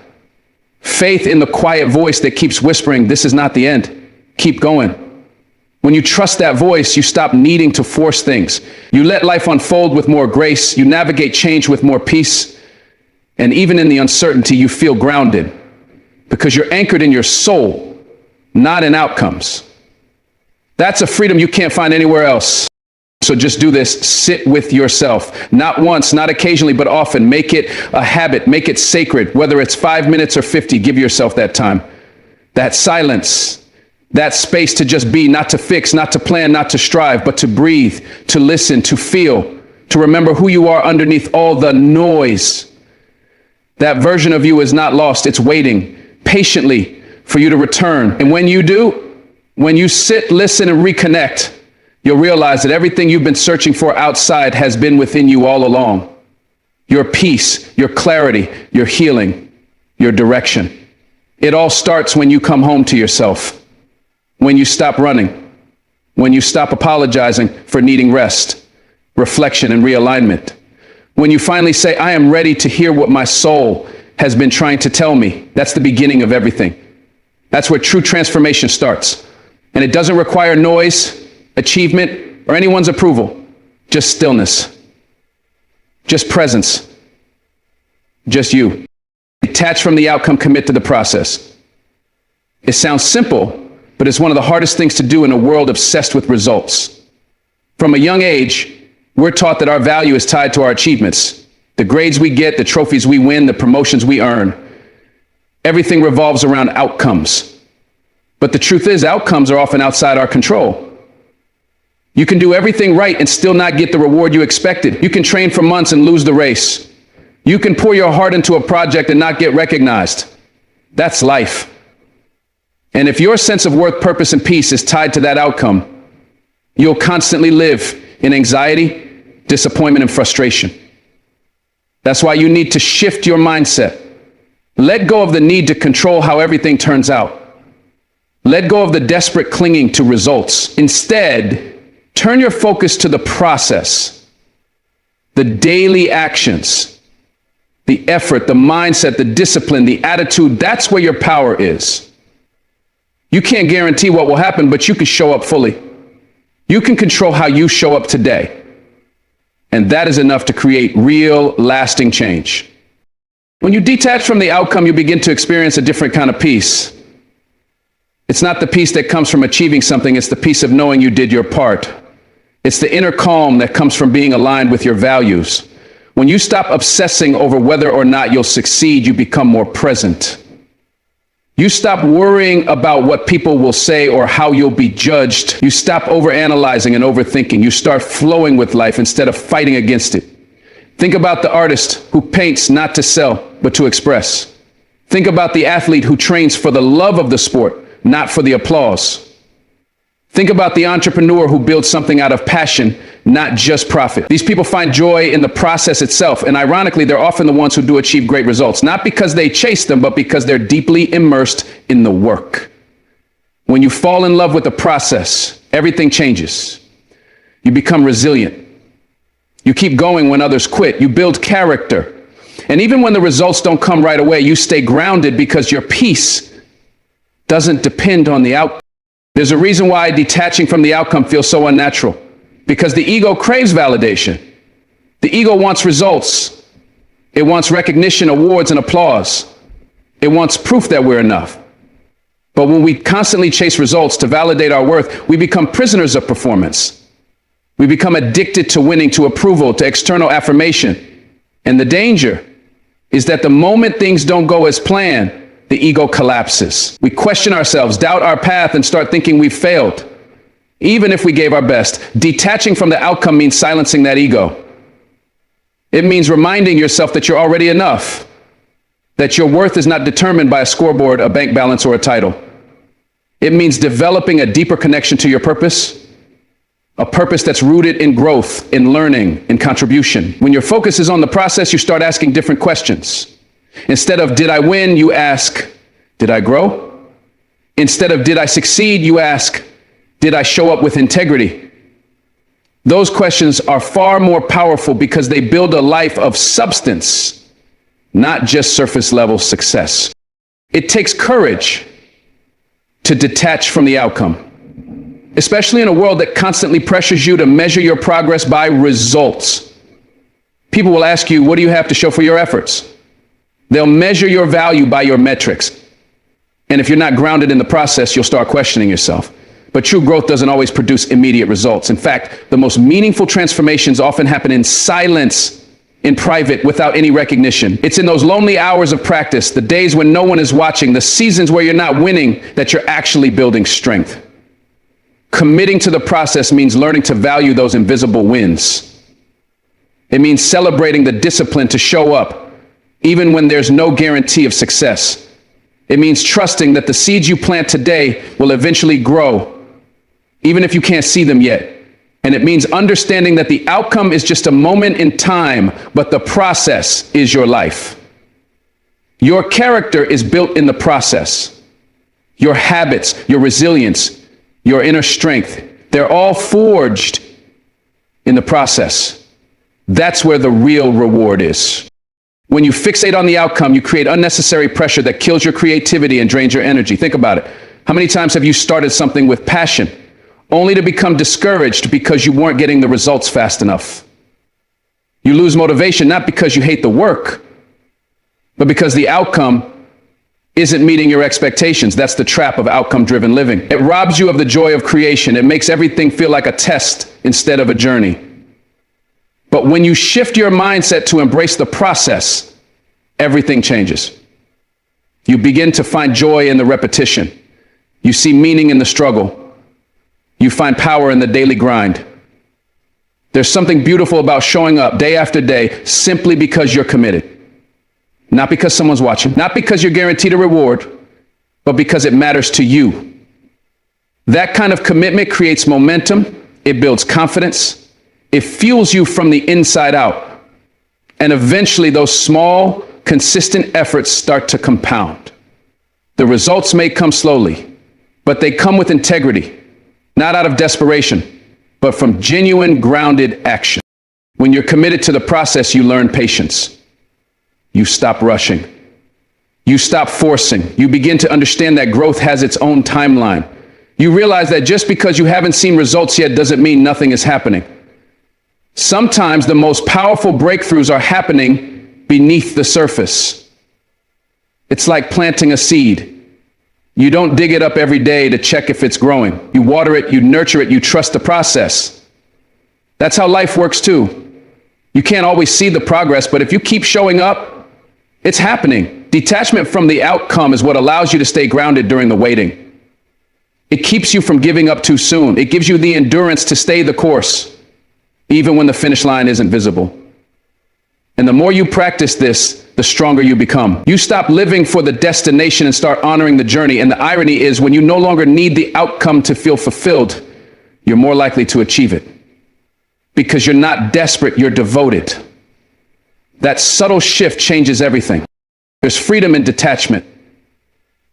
faith in the quiet voice that keeps whispering, this is not the end. Keep going. When you trust that voice, you stop needing to force things. You let life unfold with more grace. You navigate change with more peace. And even in the uncertainty, you feel grounded because you're anchored in your soul, not in outcomes. That's a freedom you can't find anywhere else. So just do this. Sit with yourself. Not once, not occasionally, but often. Make it a habit. Make it sacred. Whether it's 5 minutes or 50, give yourself that time. That silence. That space to just be, not to fix, not to plan, not to strive, but to breathe, to listen, to feel, to remember who you are underneath all the noise. That version of you is not lost. It's waiting patiently for you to return. And when you do, when you sit, listen, and reconnect, you'll realize that everything you've been searching for outside has been within you all along. Your peace, your clarity, your healing, your direction. It all starts when you come home to yourself, when you stop running, when you stop apologizing for needing rest, reflection, and realignment. When you finally say, I am ready to hear what my soul has been trying to tell me. That's the beginning of everything. That's where true transformation starts. And it doesn't require noise, achievement, or anyone's approval. Just stillness. Just presence. Just you. Detach from the outcome, commit to the process. It sounds simple, but it's one of the hardest things to do in a world obsessed with results. From a young age, we're taught that our value is tied to our achievements. The grades we get, the trophies we win, the promotions we earn. Everything revolves around outcomes. But the truth is, outcomes are often outside our control. You can do everything right and still not get the reward you expected. You can train for months and lose the race. You can pour your heart into a project and not get recognized. That's life. And if your sense of worth, purpose, and peace is tied to that outcome, you'll constantly live in anxiety, disappointment, and frustration. That's why you need to shift your mindset. Let go of the need to control how everything turns out. Let go of the desperate clinging to results. Instead, turn your focus to the process, the daily actions, the effort, the mindset, the discipline, the attitude. That's where your power is. You can't guarantee what will happen, but you can show up fully. You can control how you show up today. And that is enough to create real, lasting change. When you detach from the outcome, you begin to experience a different kind of peace. It's not the peace that comes from achieving something, it's the peace of knowing you did your part. It's the inner calm that comes from being aligned with your values. When you stop obsessing over whether or not you'll succeed, you become more present. You stop worrying about what people will say or how you'll be judged. You stop overanalyzing and overthinking. You start flowing with life instead of fighting against it. Think about the artist who paints not to sell, but to express. Think about the athlete who trains for the love of the sport, not for the applause. Think about the entrepreneur who builds something out of passion, not just profit. These people find joy in the process itself, and ironically, they're often the ones who do achieve great results, not because they chase them, but because they're deeply immersed in the work. When you fall in love with the process, everything changes. You become resilient. You keep going when others quit. You build character. And even when the results don't come right away, you stay grounded because your peace doesn't depend on the outcome. There's a reason why detaching from the outcome feels so unnatural, because the ego craves validation. The ego wants results. It wants recognition, awards, and applause. It wants proof that we're enough. But when we constantly chase results to validate our worth, we become prisoners of performance. We become addicted to winning, to approval, to external affirmation. And the danger is that the moment things don't go as planned, the ego collapses. We question ourselves, doubt our path, and start thinking we've failed, even if we gave our best. Detaching from the outcome means silencing that ego. It means reminding yourself that you're already enough, that your worth is not determined by a scoreboard, a bank balance, or a title. It means developing a deeper connection to your purpose, a purpose that's rooted in growth, in learning, in contribution. When your focus is on the process, you start asking different questions. Instead of did I win, you ask, did I grow? Instead of did I succeed, you ask, did I show up with integrity? Those questions are far more powerful because they build a life of substance, not just surface level success. It takes courage to detach from the outcome, especially in a world that constantly pressures you to measure your progress by results. People will ask you, what do you have to show for your efforts? They'll measure your value by your metrics. And if you're not grounded in the process, you'll start questioning yourself. But true growth doesn't always produce immediate results. In fact, the most meaningful transformations often happen in silence, in private, without any recognition. It's in those lonely hours of practice, the days when no one is watching, the seasons where you're not winning, that you're actually building strength. Committing to the process means learning to value those invisible wins. It means celebrating the discipline to show up, even when there's no guarantee of success. It means trusting that the seeds you plant today will eventually grow, even if you can't see them yet. And it means understanding that the outcome is just a moment in time, but the process is your life. Your character is built in the process. Your habits, your resilience, your inner strength, they're all forged in the process. That's where the real reward is. When you fixate on the outcome, you create unnecessary pressure that kills your creativity and drains your energy. Think about it. How many times have you started something with passion, only to become discouraged because you weren't getting the results fast enough? You lose motivation not because you hate the work, but because the outcome isn't meeting your expectations. That's the trap of outcome-driven living. It robs you of the joy of creation. It makes everything feel like a test instead of a journey. But when you shift your mindset to embrace the process, everything changes. You begin to find joy in the repetition. You see meaning in the struggle. You find power in the daily grind. There's something beautiful about showing up day after day simply because you're committed. Not because someone's watching, not because you're guaranteed a reward, but because it matters to you. That kind of commitment creates momentum. It builds confidence. It fuels you from the inside out. And eventually those small, consistent efforts start to compound. The results may come slowly, but they come with integrity, not out of desperation, but from genuine, grounded action. When you're committed to the process, you learn patience. You stop rushing. You stop forcing. You begin to understand that growth has its own timeline. You realize that just because you haven't seen results yet doesn't mean nothing is happening. Sometimes the most powerful breakthroughs are happening beneath the surface. It's like planting a seed. You don't dig it up every day to check if it's growing. You water it, you nurture it, you trust the process. That's how life works too. You can't always see the progress, but if you keep showing up, it's happening. Detachment from the outcome is what allows you to stay grounded during the waiting. It keeps you from giving up too soon. It gives you the endurance to stay the course, even when the finish line isn't visible. And the more you practice this, the stronger you become. You stop living for the destination and start honoring the journey. And the irony is, when you no longer need the outcome to feel fulfilled, you're more likely to achieve it. Because you're not desperate, you're devoted. That subtle shift changes everything. There's freedom in detachment.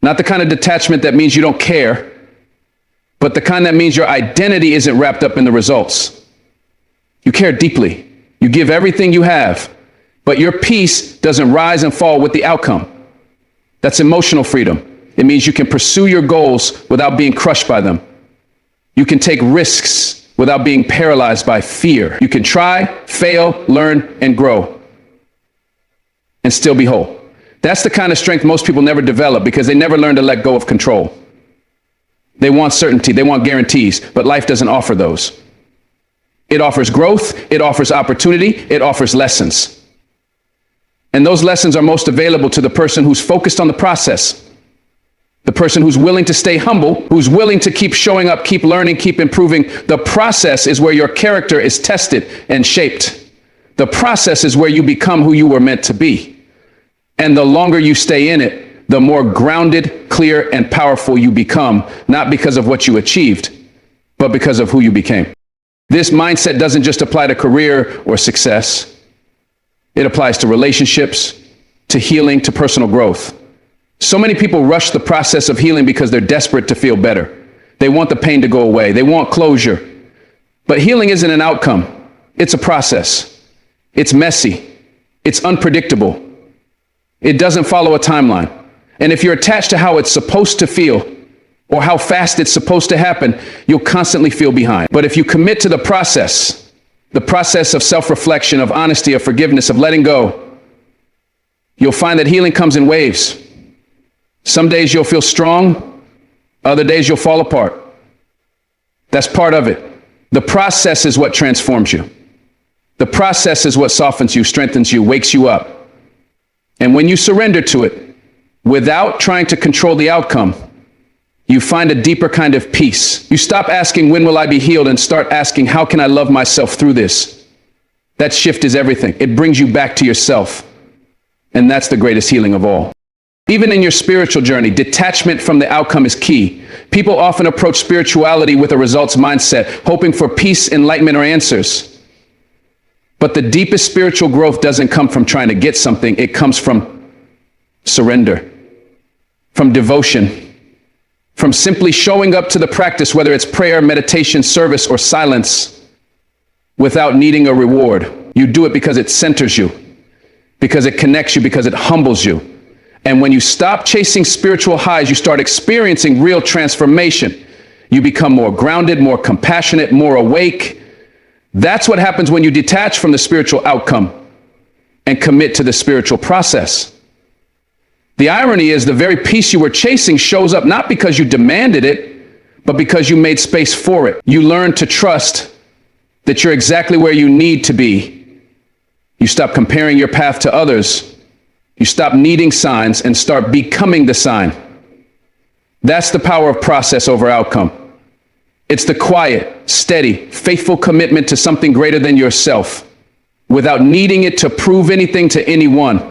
Not the kind of detachment that means you don't care, but the kind that means your identity isn't wrapped up in the results. You care deeply. You give everything you have, but your peace doesn't rise and fall with the outcome. That's emotional freedom. It means you can pursue your goals without being crushed by them. You can take risks without being paralyzed by fear. You can try, fail, learn, and grow, and still be whole. That's the kind of strength most people never develop because they never learn to let go of control. They want certainty, they want guarantees, but life doesn't offer those. It offers growth, it offers opportunity, it offers lessons. And those lessons are most available to the person who's focused on the process. The person who's willing to stay humble, who's willing to keep showing up, keep learning, keep improving. The process is where your character is tested and shaped. The process is where you become who you were meant to be. And the longer you stay in it, the more grounded, clear, and powerful you become, not because of what you achieved, but because of who you became. This mindset doesn't just apply to career or success. It applies to relationships, to healing, to personal growth. So many people rush the process of healing because they're desperate to feel better. They want the pain to go away. They want closure. But healing isn't an outcome. It's a process. It's messy. It's unpredictable. It doesn't follow a timeline. And if you're attached to how it's supposed to feel or how fast it's supposed to happen, you'll constantly feel behind. But if you commit to the process of self-reflection, of honesty, of forgiveness, of letting go, you'll find that healing comes in waves. Some days you'll feel strong, other days you'll fall apart. That's part of it. The process is what transforms you. The process is what softens you, strengthens you, wakes you up. And when you surrender to it, without trying to control the outcome, you find a deeper kind of peace. You stop asking, when will I be healed? And start asking, how can I love myself through this? That shift is everything. It brings you back to yourself. And that's the greatest healing of all. Even in your spiritual journey, detachment from the outcome is key. People often approach spirituality with a results mindset, hoping for peace, enlightenment, or answers. But the deepest spiritual growth doesn't come from trying to get something. It comes from surrender, from devotion, from simply showing up to the practice, whether it's prayer, meditation, service, or silence, without needing a reward. You do it because it centers you, because it connects you, because it humbles you. And when you stop chasing spiritual highs, you start experiencing real transformation. You become more grounded, more compassionate, more awake. That's what happens when you detach from the spiritual outcome and commit to the spiritual process. The irony is the very peace you were chasing shows up not because you demanded it, but because you made space for it. You learn to trust that you're exactly where you need to be. You stop comparing your path to others. You stop needing signs and start becoming the sign. That's the power of process over outcome. It's the quiet, steady, faithful commitment to something greater than yourself, without needing it to prove anything to anyone.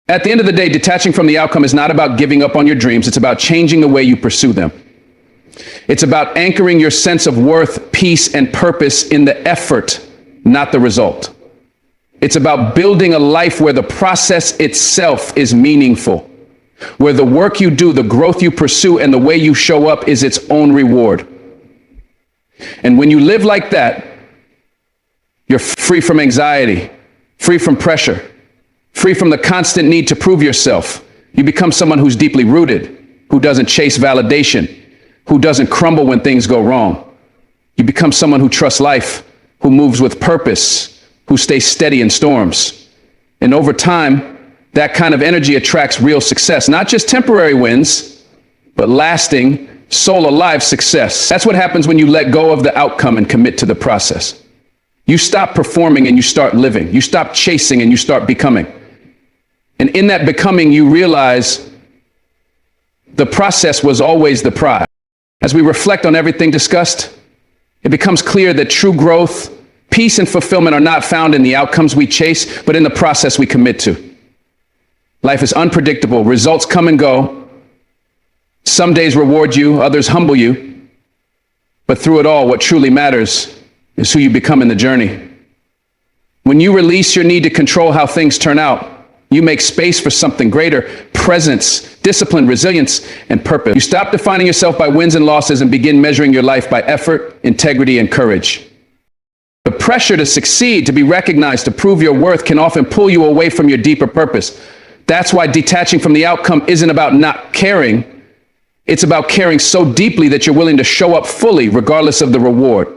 At the end of the day, detaching from the outcome is not about giving up on your dreams. It's about changing the way you pursue them. It's about anchoring your sense of worth, peace, and purpose in the effort, not the result. It's about building a life where the process itself is meaningful, where the work you do, the growth you pursue, and the way you show up is its own reward. And when you live like that, you're free from anxiety, free from pressure, free from the constant need to prove yourself. You become someone who's deeply rooted, who doesn't chase validation, who doesn't crumble when things go wrong. You become someone who trusts life, who moves with purpose, who stays steady in storms. And over time, that kind of energy attracts real success, not just temporary wins, but lasting, soul-alive success. That's what happens when you let go of the outcome and commit to the process. You stop performing and you start living. You stop chasing and you start becoming. And in that becoming, you realize the process was always the prize. As we reflect on everything discussed, it becomes clear that true growth, peace, and fulfillment are not found in the outcomes we chase, but in the process we commit to. Life is unpredictable. Results come and go. Some days reward you, others humble you. But through it all, what truly matters is who you become in the journey. When you release your need to control how things turn out, you make space for something greater: presence, discipline, resilience, and purpose. You stop defining yourself by wins and losses and begin measuring your life by effort, integrity, and courage. The pressure to succeed, to be recognized, to prove your worth can often pull you away from your deeper purpose. That's why detaching from the outcome isn't about not caring. It's about caring so deeply that you're willing to show up fully, regardless of the reward.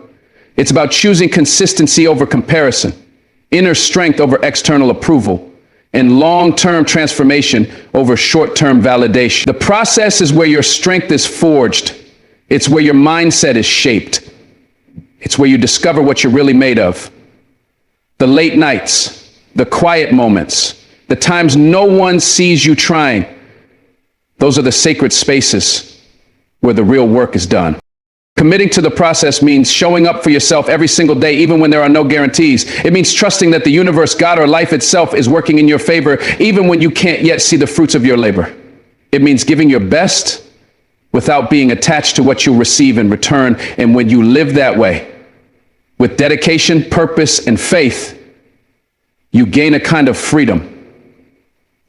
It's about choosing consistency over comparison, inner strength over external approval, and long-term transformation over short-term validation. The process is where your strength is forged. It's where your mindset is shaped. It's where you discover what you're really made of. The late nights, the quiet moments, the times no one sees you trying, those are the sacred spaces where the real work is done. Committing to the process means showing up for yourself every single day, even when there are no guarantees. It means trusting that the universe, God, or life itself is working in your favor, even when you can't yet see the fruits of your labor. It means giving your best without being attached to what you'll receive in return. And when you live that way, with dedication, purpose, and faith, you gain a kind of freedom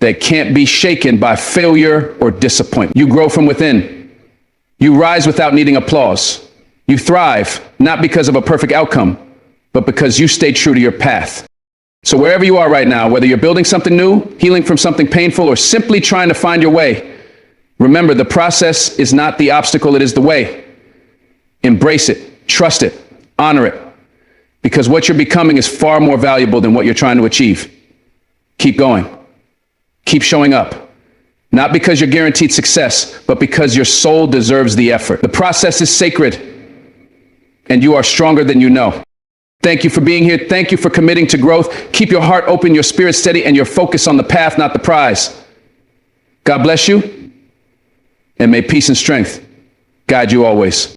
that can't be shaken by failure or disappointment. You grow from within. You rise without needing applause. You thrive, not because of a perfect outcome, but because you stay true to your path. So wherever you are right now, whether you're building something new, healing from something painful, or simply trying to find your way, remember, the process is not the obstacle, it is the way. Embrace it, trust it, honor it, because what you're becoming is far more valuable than what you're trying to achieve. Keep going. Keep showing up. Not because you're guaranteed success, but because your soul deserves the effort. The process is sacred, and you are stronger than you know. Thank you for being here. Thank you for committing to growth. Keep your heart open, your spirit steady, and your focus on the path, not the prize. God bless you, and may peace and strength guide you always.